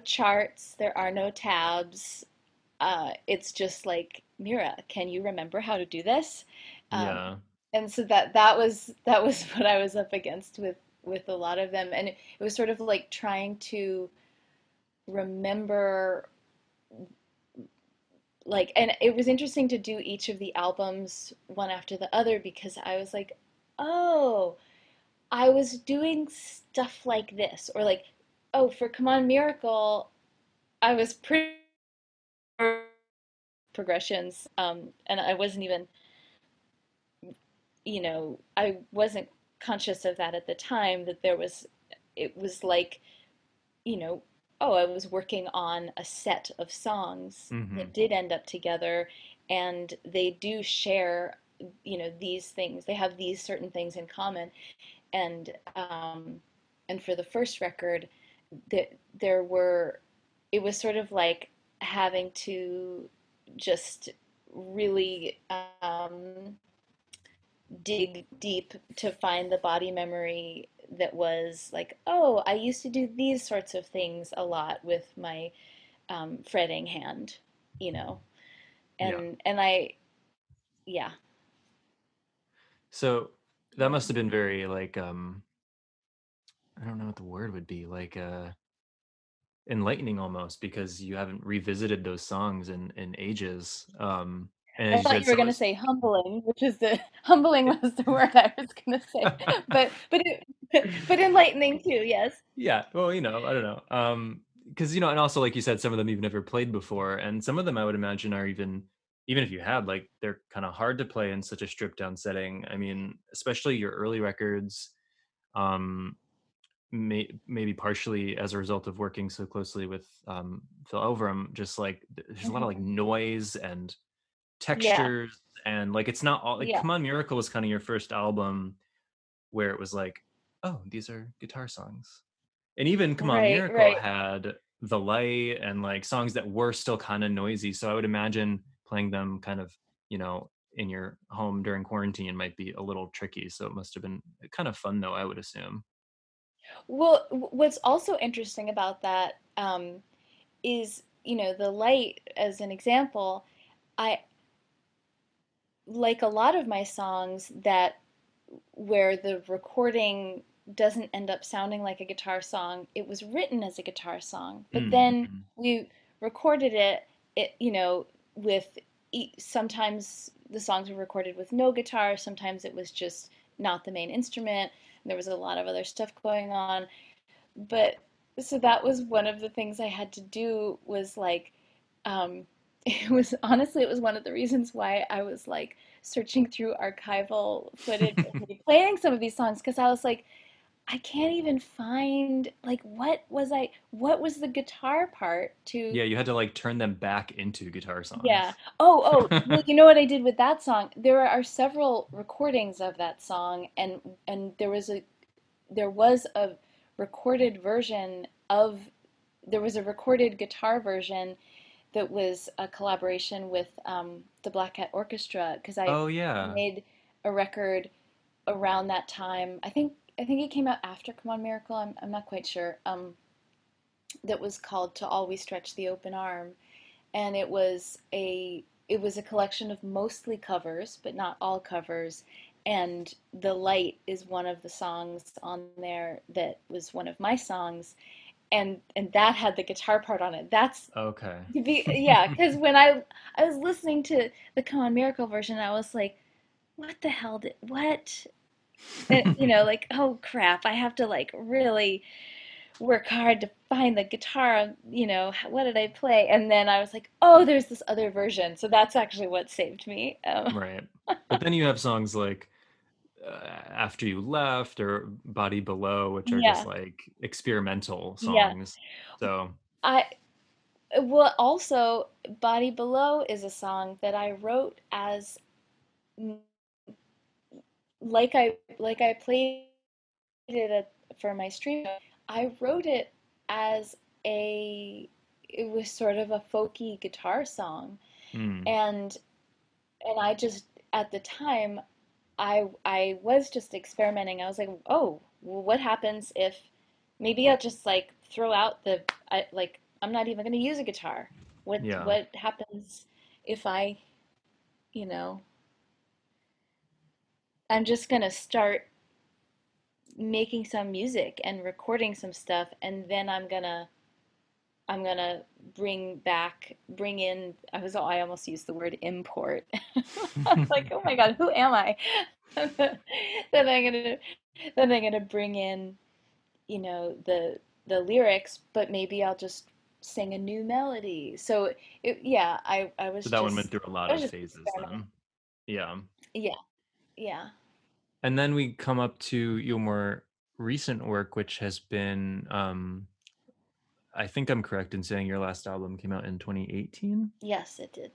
charts, there are no tabs. It's just like, Mira, can you remember how to do this? Yeah. And so that was what I was up against with a lot of them, and it was sort of like trying to remember, like, and it was interesting to do each of the albums one after the other because I was like, oh, I was doing stuff like this, or like, oh, for Come On Miracle, I was pretty progressions. And I wasn't even, I wasn't conscious of that at the time, that it was like, you know, oh, I was working on a set of songs Hmm. that did end up together, and they do share, these things. They have these certain things in common, and for the first record, there were, it was sort of like having to just really dig deep to find the body memory that was like, oh, I used to do these sorts of things a lot with my fretting hand, you know, Yeah. and I, yeah, So that yeah, must have been very like I don't know what the word would be, like enlightening almost, because you haven't revisited those songs in ages. And as I you thought said, you were some going of to say humbling, which is the humbling was the word I was going to say, but enlightening too. Yes. yeah, well, I don't know. Because and also like you said, some of them you've never played before, and some of them I would imagine are even if you had, like, they're kind of hard to play in such a stripped down setting. I mean, especially your early records, um, maybe partially as a result of working so closely with Phil Elverum. Just like there's a lot of like Hmm. noise and Yeah. textures, and like it's not all like Yeah. Come On Miracle was kind of your first album where it was like, oh, these are guitar songs. And even Come On Right. Miracle Right. had the light and like songs that were still kind of noisy. So I would imagine playing them kind of, in your home during quarantine might be a little tricky. So it must have been kind of fun though, I would assume. Well, what's also interesting about that is, the light as an example. I like a lot of my songs that where the recording doesn't end up sounding like a guitar song. It was written as a guitar song, but then Mm-hmm. we recorded it, with sometimes the songs were recorded with no guitar, sometimes it was just not the main instrument. There was a lot of other stuff going on, but so that was one of the things I had to do was like, um, it was one of the reasons why I was like searching through archival footage of me playing some of these songs, because I was like, I can't even find like what was the guitar part to. Yeah, you had to like turn them back into guitar Yeah. songs. Well, you know what I did with that song? There are several recordings of that song, and there was a recorded version of there was a recorded guitar version that was a collaboration with the Black Cat Orchestra, because I Oh yeah. made a record around that time. I think it came out after Come On Miracle. I'm not quite sure. That was called To All We Stretch the Open Arm, and it was a collection of mostly covers, but not all covers. And The Light is one of the songs on there that was one of my songs, and that had the guitar part on it. That's Okay. yeah, because when I was listening to the Come On Miracle version, I was like, what the hell did what? Like, oh crap, I have to like really work hard to find the guitar. What did I play? And then I was like, oh, there's this other version. So that's actually what saved me. Right. But then you have songs like After You Left or Body Below, which are just Yeah, like experimental yeah. songs. So, I Well, also, Body Below is a song that I wrote as, like I played it for my stream. I wrote it as it was sort of a folky guitar song, mm, and I just, at the time, I was just experimenting. I was like, oh, well, what happens if maybe I'll just like throw out I'm not even going to use a guitar. What yeah. what happens if you know, I'm just going to start making some music and recording some stuff, and then I'm gonna bring in. I almost used the word import. Like, oh my God, who am I? Then I'm gonna bring in, the lyrics, but maybe I'll just sing a new melody. So yeah, So that one went through a lot I was of just phases experimenting. then. Yeah. Yeah, yeah. And then we come up to your more recent work, which has been, I think I'm correct in saying your last album came out in 2018. Yes, it did.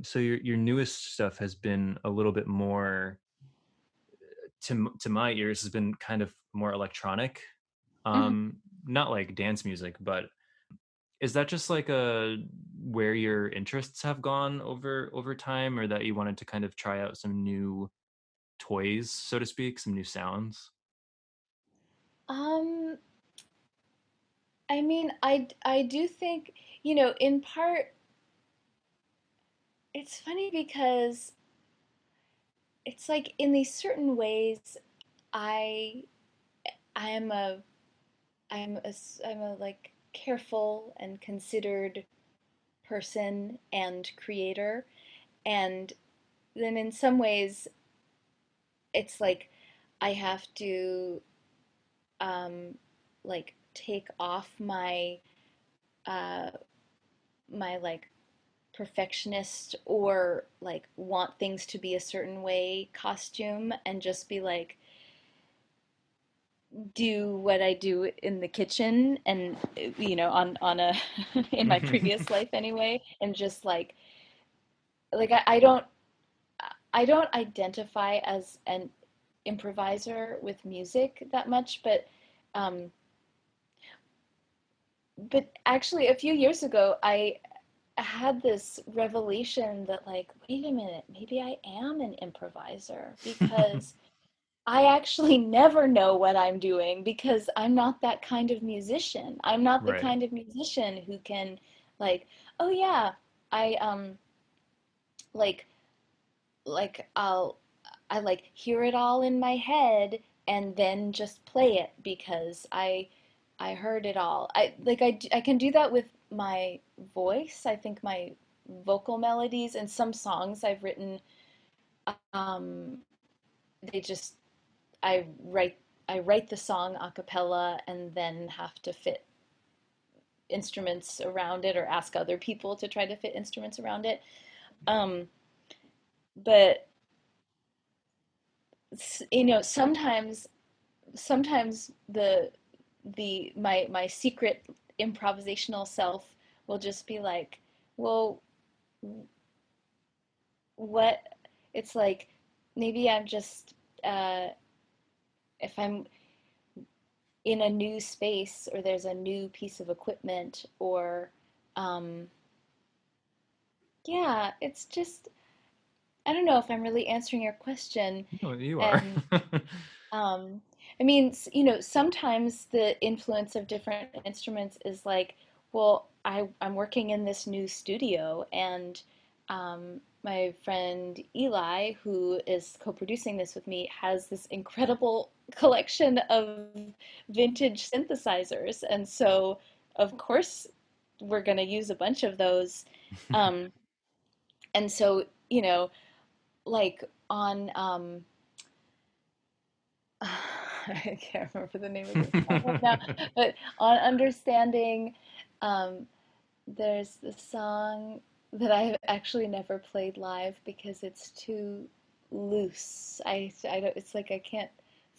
So your newest stuff has been a little bit more, to my ears, has been kind of more electronic. Hmm. Not like dance music, but is that just like a where your interests have gone over time, or that you wanted to kind of try out some new toys, so to speak, some new sounds? Um, I mean, I do think, in part, it's funny because it's like in these certain ways, I I am a I'm a like careful and considered person and creator, and then in some ways it's like I have to um like take off uh my like perfectionist or like want things to be a certain way costume and just be like do what I do in the kitchen and on a in my previous life anyway, and just like I don't identify as an improviser with music that much, um but actually a few years ago I had this revelation that like wait a minute, maybe I am an improviser because I actually never know what I'm doing because I'm not that kind of musician. I'm not the Right. kind of musician who can like, oh yeah, I like like I like hear it all in my head and then just play it because I heard it all. I can do that with my voice. I think my vocal melodies and some songs I've written um they just I write I write the song a cappella and then have to fit instruments around it or ask other people to try to fit instruments around it. Um, but sometimes my secret improvisational self will just be like, well, what? It's like maybe I'm just if I'm in a new space or there's a new piece of equipment or um, yeah, it's just I don't know if I'm really answering your question. No, you are. And um, I mean, sometimes the influence of different instruments is like, well, I'm working in this new studio, and my friend Eli, who is co-producing this with me, has this incredible collection of vintage synthesizers, and so of course we're going to use a bunch of those. Um, and so, like on I can't remember the name of the song right now, but on Understanding, um, there's the song that I've actually never played live because it's too loose. I don't, it's like I can't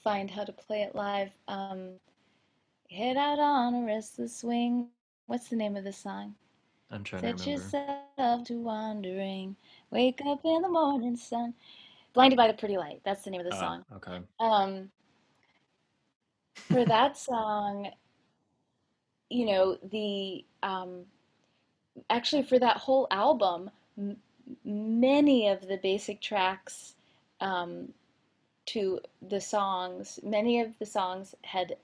find how to play it live. Head out on a restless wing. What's the name of the song? I'm trying to Set remember. yourself to wandering. Wake up in the morning sun. Blinded by the Pretty Light. That's the name of the Ah, song. okay. Um, for that song, the actually for that whole album, m- many of the basic tracks um, to many of the songs had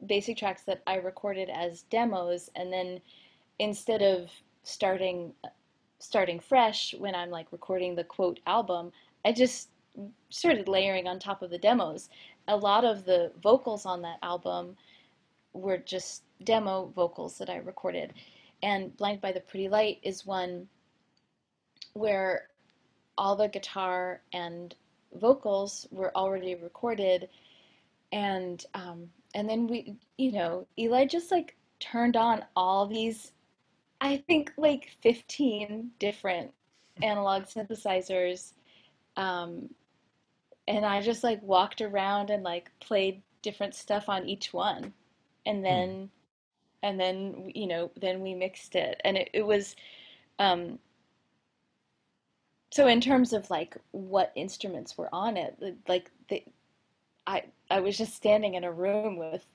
basic tracks that I recorded as demos, and then instead of starting fresh when I'm like recording the quote album, I just started layering on top of the demos. A lot of the vocals on that album were just demo vocals that I recorded. And Blind by the Pretty Light is one where all the guitar and vocals were already recorded, and then Eli just like turned on all these, I think like 15 different analog synthesizers. Um, and I just like walked around and like played different stuff on each one. And Hmm. then then we mixed it. And it was um so in terms of like what instruments were on it, like I was just standing in a room with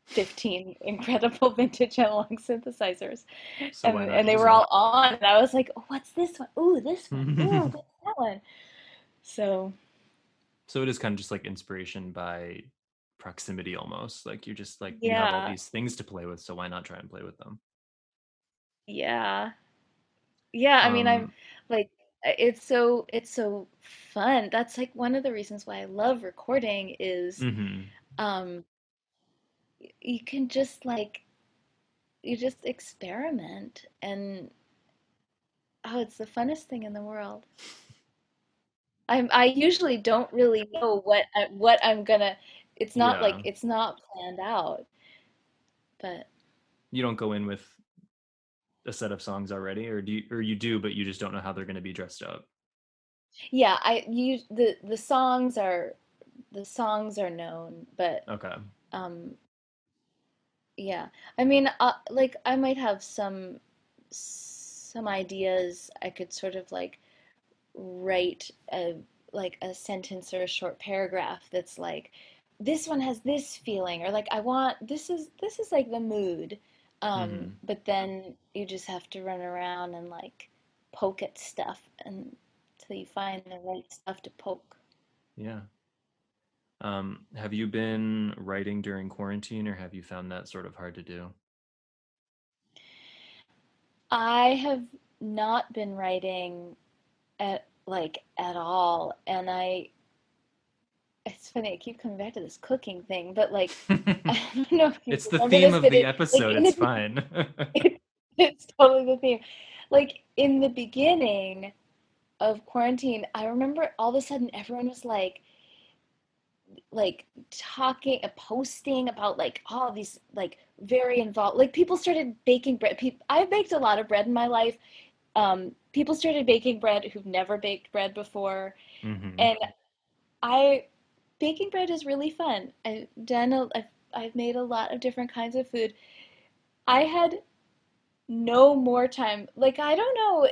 15 incredible vintage analog synthesizers, So why not and they use were them? all on, and I was like, oh, what's this one? Ooh, this one. Ooh, what's that one? So So it is kind of just like inspiration by proximity almost. Like you're just like you have all yeah, these things to play with, so why not try and play with them? yeah, yeah. I mean, I'm Um, like, it's so fun. That's like one of the reasons why I love recording is mhm. um you can just like you just experiment, and oh, it's the funnest thing in the world. I usually don't really know what I'm gonna. It's not like Yeah. it's not planned out, but You don't go in with a set of songs already, or do you, or you do, but you just don't know how they're going to be dressed up. yeah, I use the songs are known, but Okay. um yeah. I mean, like I might have some ideas I could sort of like write a sentence or a short paragraph that's like this one has this feeling, or like I want this is like the mood, Hmm. but then you just have to run around and like poke at stuff until you find the right stuff to poke. Yeah. Have you been writing during quarantine, or have you found that sort of hard to do? I have not been writing at all, and it's funny, I keep coming back to this cooking thing, but like I don't know if you It's the remember theme this, of but the like episode. in It's the fine. it's totally the theme. Like in the beginning of quarantine, I remember all of a sudden everyone was like talking, posting about like all these like very involved. Like people started baking bread. I've baked a lot of bread in my life. People started baking bread who've never baked bread before, Hmm. and I baking bread is really fun. I've made a lot of different kinds of food. I had no more time. Like I don't know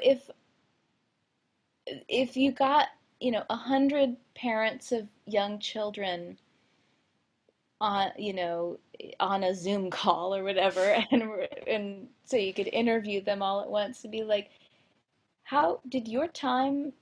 if you got 100 parents of young children on on a Zoom call or whatever, and so you could interview them all at once to be like, how did your time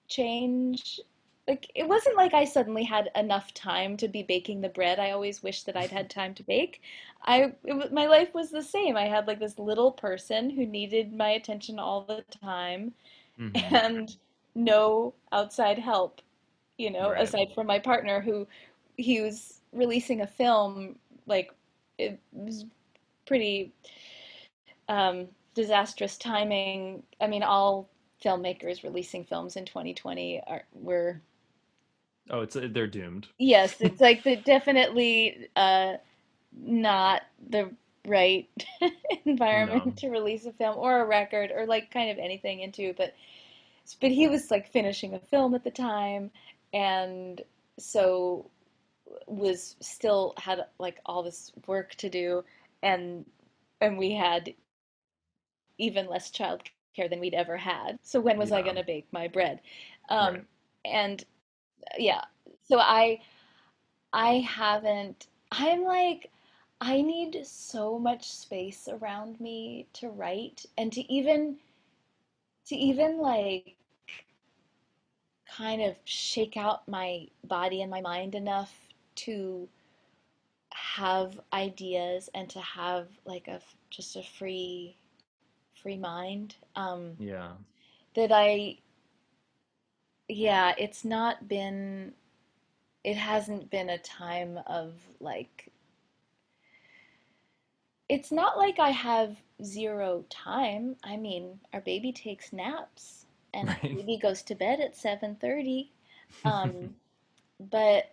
change? Like it wasn't like I suddenly had enough time to be baking the bread. I always wished that I'd had time to bake. My life was the same. I had like this little person who needed my attention all the time Hmm. and no outside help, Right. aside from my partner who he was releasing a film. Like it was pretty disastrous timing. I mean, all filmmakers releasing films in 2020 were, Oh, it's they're doomed. yes, it's like the definitely not the right No. environment to release a film or a record or like kind of anything into, but he was like finishing a film at the time, and so was still had like all this work to do, and we had even less childcare than we'd ever had. So when was I Yeah. going to bake my bread? Right. Um, and yeah, so I haven't. I'm like, I need so much space around me to write and to even like kind of shake out my body and my mind enough to have ideas and to have like just a free mind. Yeah. That I Yeah, it hasn't been a time of like, it's not like I have zero time. I mean, our baby takes naps and Right. baby goes to bed at 7:30. Um, but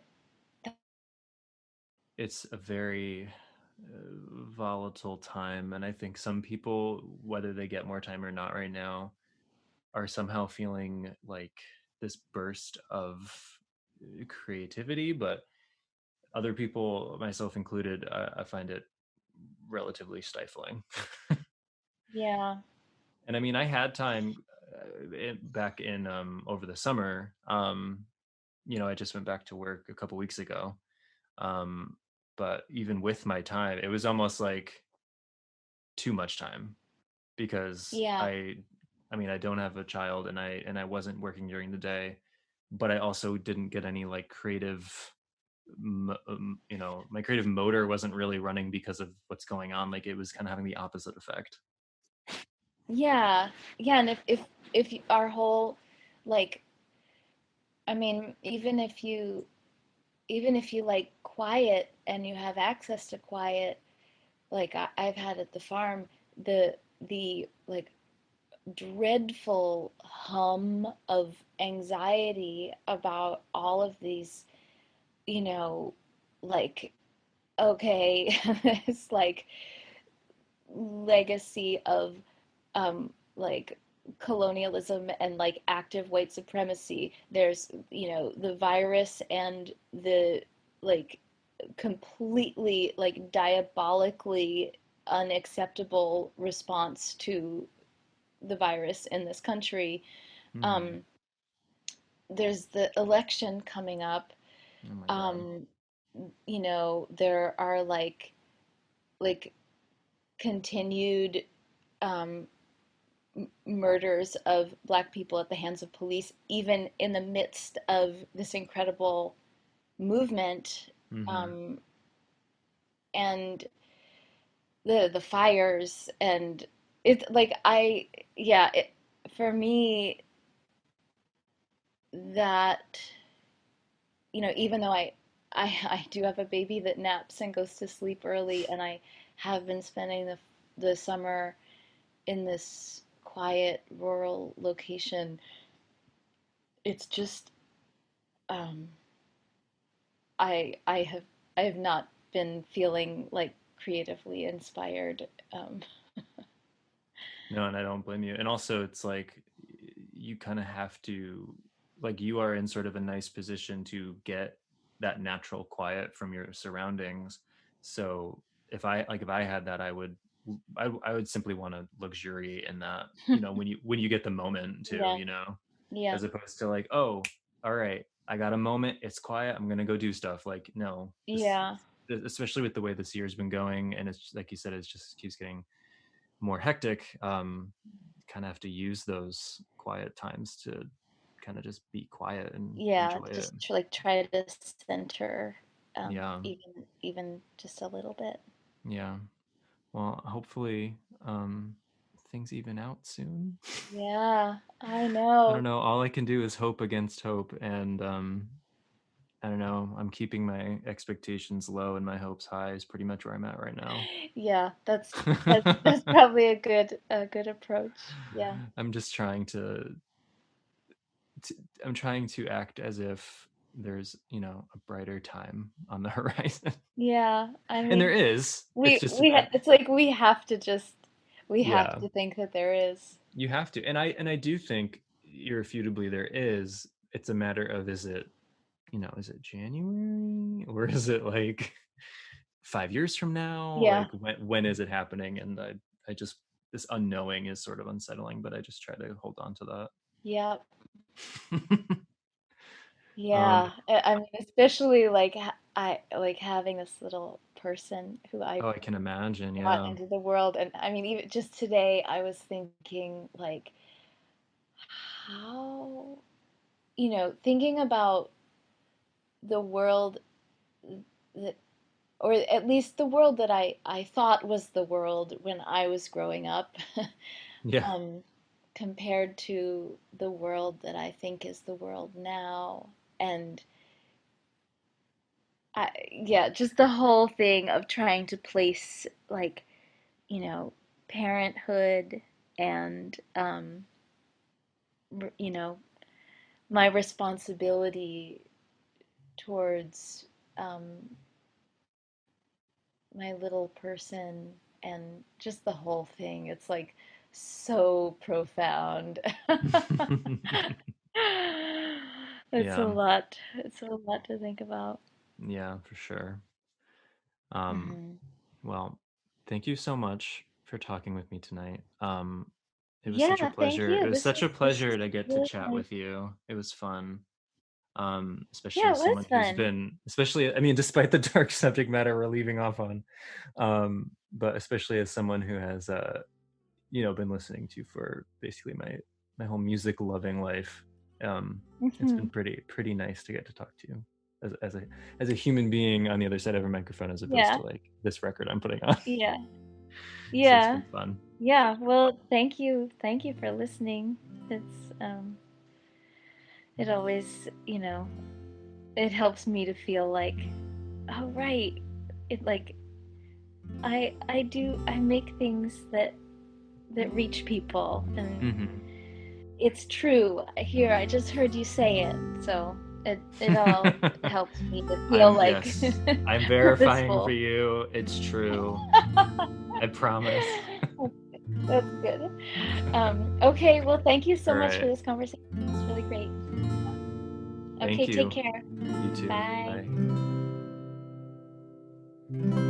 It's a very volatile time. And I think some people, whether they get more time or not right now, are somehow feeling like this burst of creativity. But other people, myself included, I find it relatively stifling. Yeah. And I mean, I had time back in over the summer. I just went back to work a couple weeks ago. Um, but even with my time, it was almost like too much time because Yeah. I mean, I don't have a child, and I wasn't working during the day, but I also didn't get any like creative my creative motor wasn't really running because of what's going on. Like it was kind of having the opposite effect. Yeah. Yeah, and our whole, like, I mean, even if you like quiet and you have access to quiet, like I've had at the farm, the like dreadful hum of anxiety about all of these, you know, like, okay, it's like legacy of like colonialism and like active white supremacy. There's, the virus and the like completely like diabolically unacceptable response to the virus in this country. Hmm. Um, there's the election coming up. Oh my god. Um, there are like continued um, murders of Black people at the hands of police, even in the midst of this incredible movement, Hmm. um, and the fires, and it's like yeah, for me, that, even though I do have a baby that naps and goes to sleep early, and I have been spending the summer in this quiet rural location, it's just, um, I have not been feeling like creatively inspired. No, and I don't blame you. And also, it's like you kind of have to, like, you are in sort of a nice position to get that natural quiet from your surroundings. So if I had that, I would simply want to luxuriate in that. When you get the moment to, Yeah, yeah, as opposed to like, oh, all right, I got a moment, it's quiet, I'm gonna go do stuff. Like, no, this, yeah, especially with the way this year's been going, and it's like you said, it just keeps getting more hectic. Kind of have to use those quiet times to kind of just be quiet and yeah. enjoy it. Just like try to center, Yeah, even just a little bit. yeah. Well, hopefully things even out soon. Yeah, I I don't know. know. All I can do is hope against hope, and I don't know. I'm keeping my expectations low and my hopes high is pretty much where I'm at right now. Yeah, that's probably a good approach. Yeah. I'm just trying to I'm trying to act as if there's, a brighter time on the horizon. Yeah, I And there mean, is. It's just a it's like we have yeah, to think that there is. you have to. And I do think irrefutably there is. It's a matter of, is it January or is it like 5 years from now? Yeah, Like when is it happening? And I just, this unknowing is sort of unsettling, but I just try to hold on to yeah, that. um yeah. I mean, especially like I like having this little person who I oh, I can imagine. brought Yeah. into the world, and I mean, even just today, I was thinking like how, thinking about the world that, or at least the world that I thought was the world when I was growing up, Yeah. um, compared to the world that I think is the world now. And yeah, just the whole thing of trying to place like, you know, parenthood and, you know, my responsibility towards, um, my little person and just the whole thing. It's like so profound. It's a Yeah. lot. It's a lot to think about. Yeah, for sure. Um, Hmm. well, thank you so much for talking with me tonight. It was such a Yeah, thank pleasure. It you. was such a This pleasure was to get to really chat fun. with you. It was fun. Especially Yeah, it as was someone who's fun. been, especially, I mean, despite the dark subject matter we're leaving off on, but especially as someone who has, been listening to for basically my whole music loving life. It's been Hmm. pretty nice to get to talk to you as a human being on the other side of a microphone, as opposed Yeah, to like this record I'm putting on. yeah, So it's yeah, been fun. yeah. Well, thank you. Thank you for listening. It always, it helps me to feel like, oh, right. It like I make things that reach people, and Hmm. it's true. Here, I just heard you say it, so it all helps me to feel like Yes, I'm verifying for purposeful. you. It's true. I promise. That's good. Okay, well, thank you All so much for right. this conversation. It's really great. Thank Okay, take you. care. You too. Bye. Bye.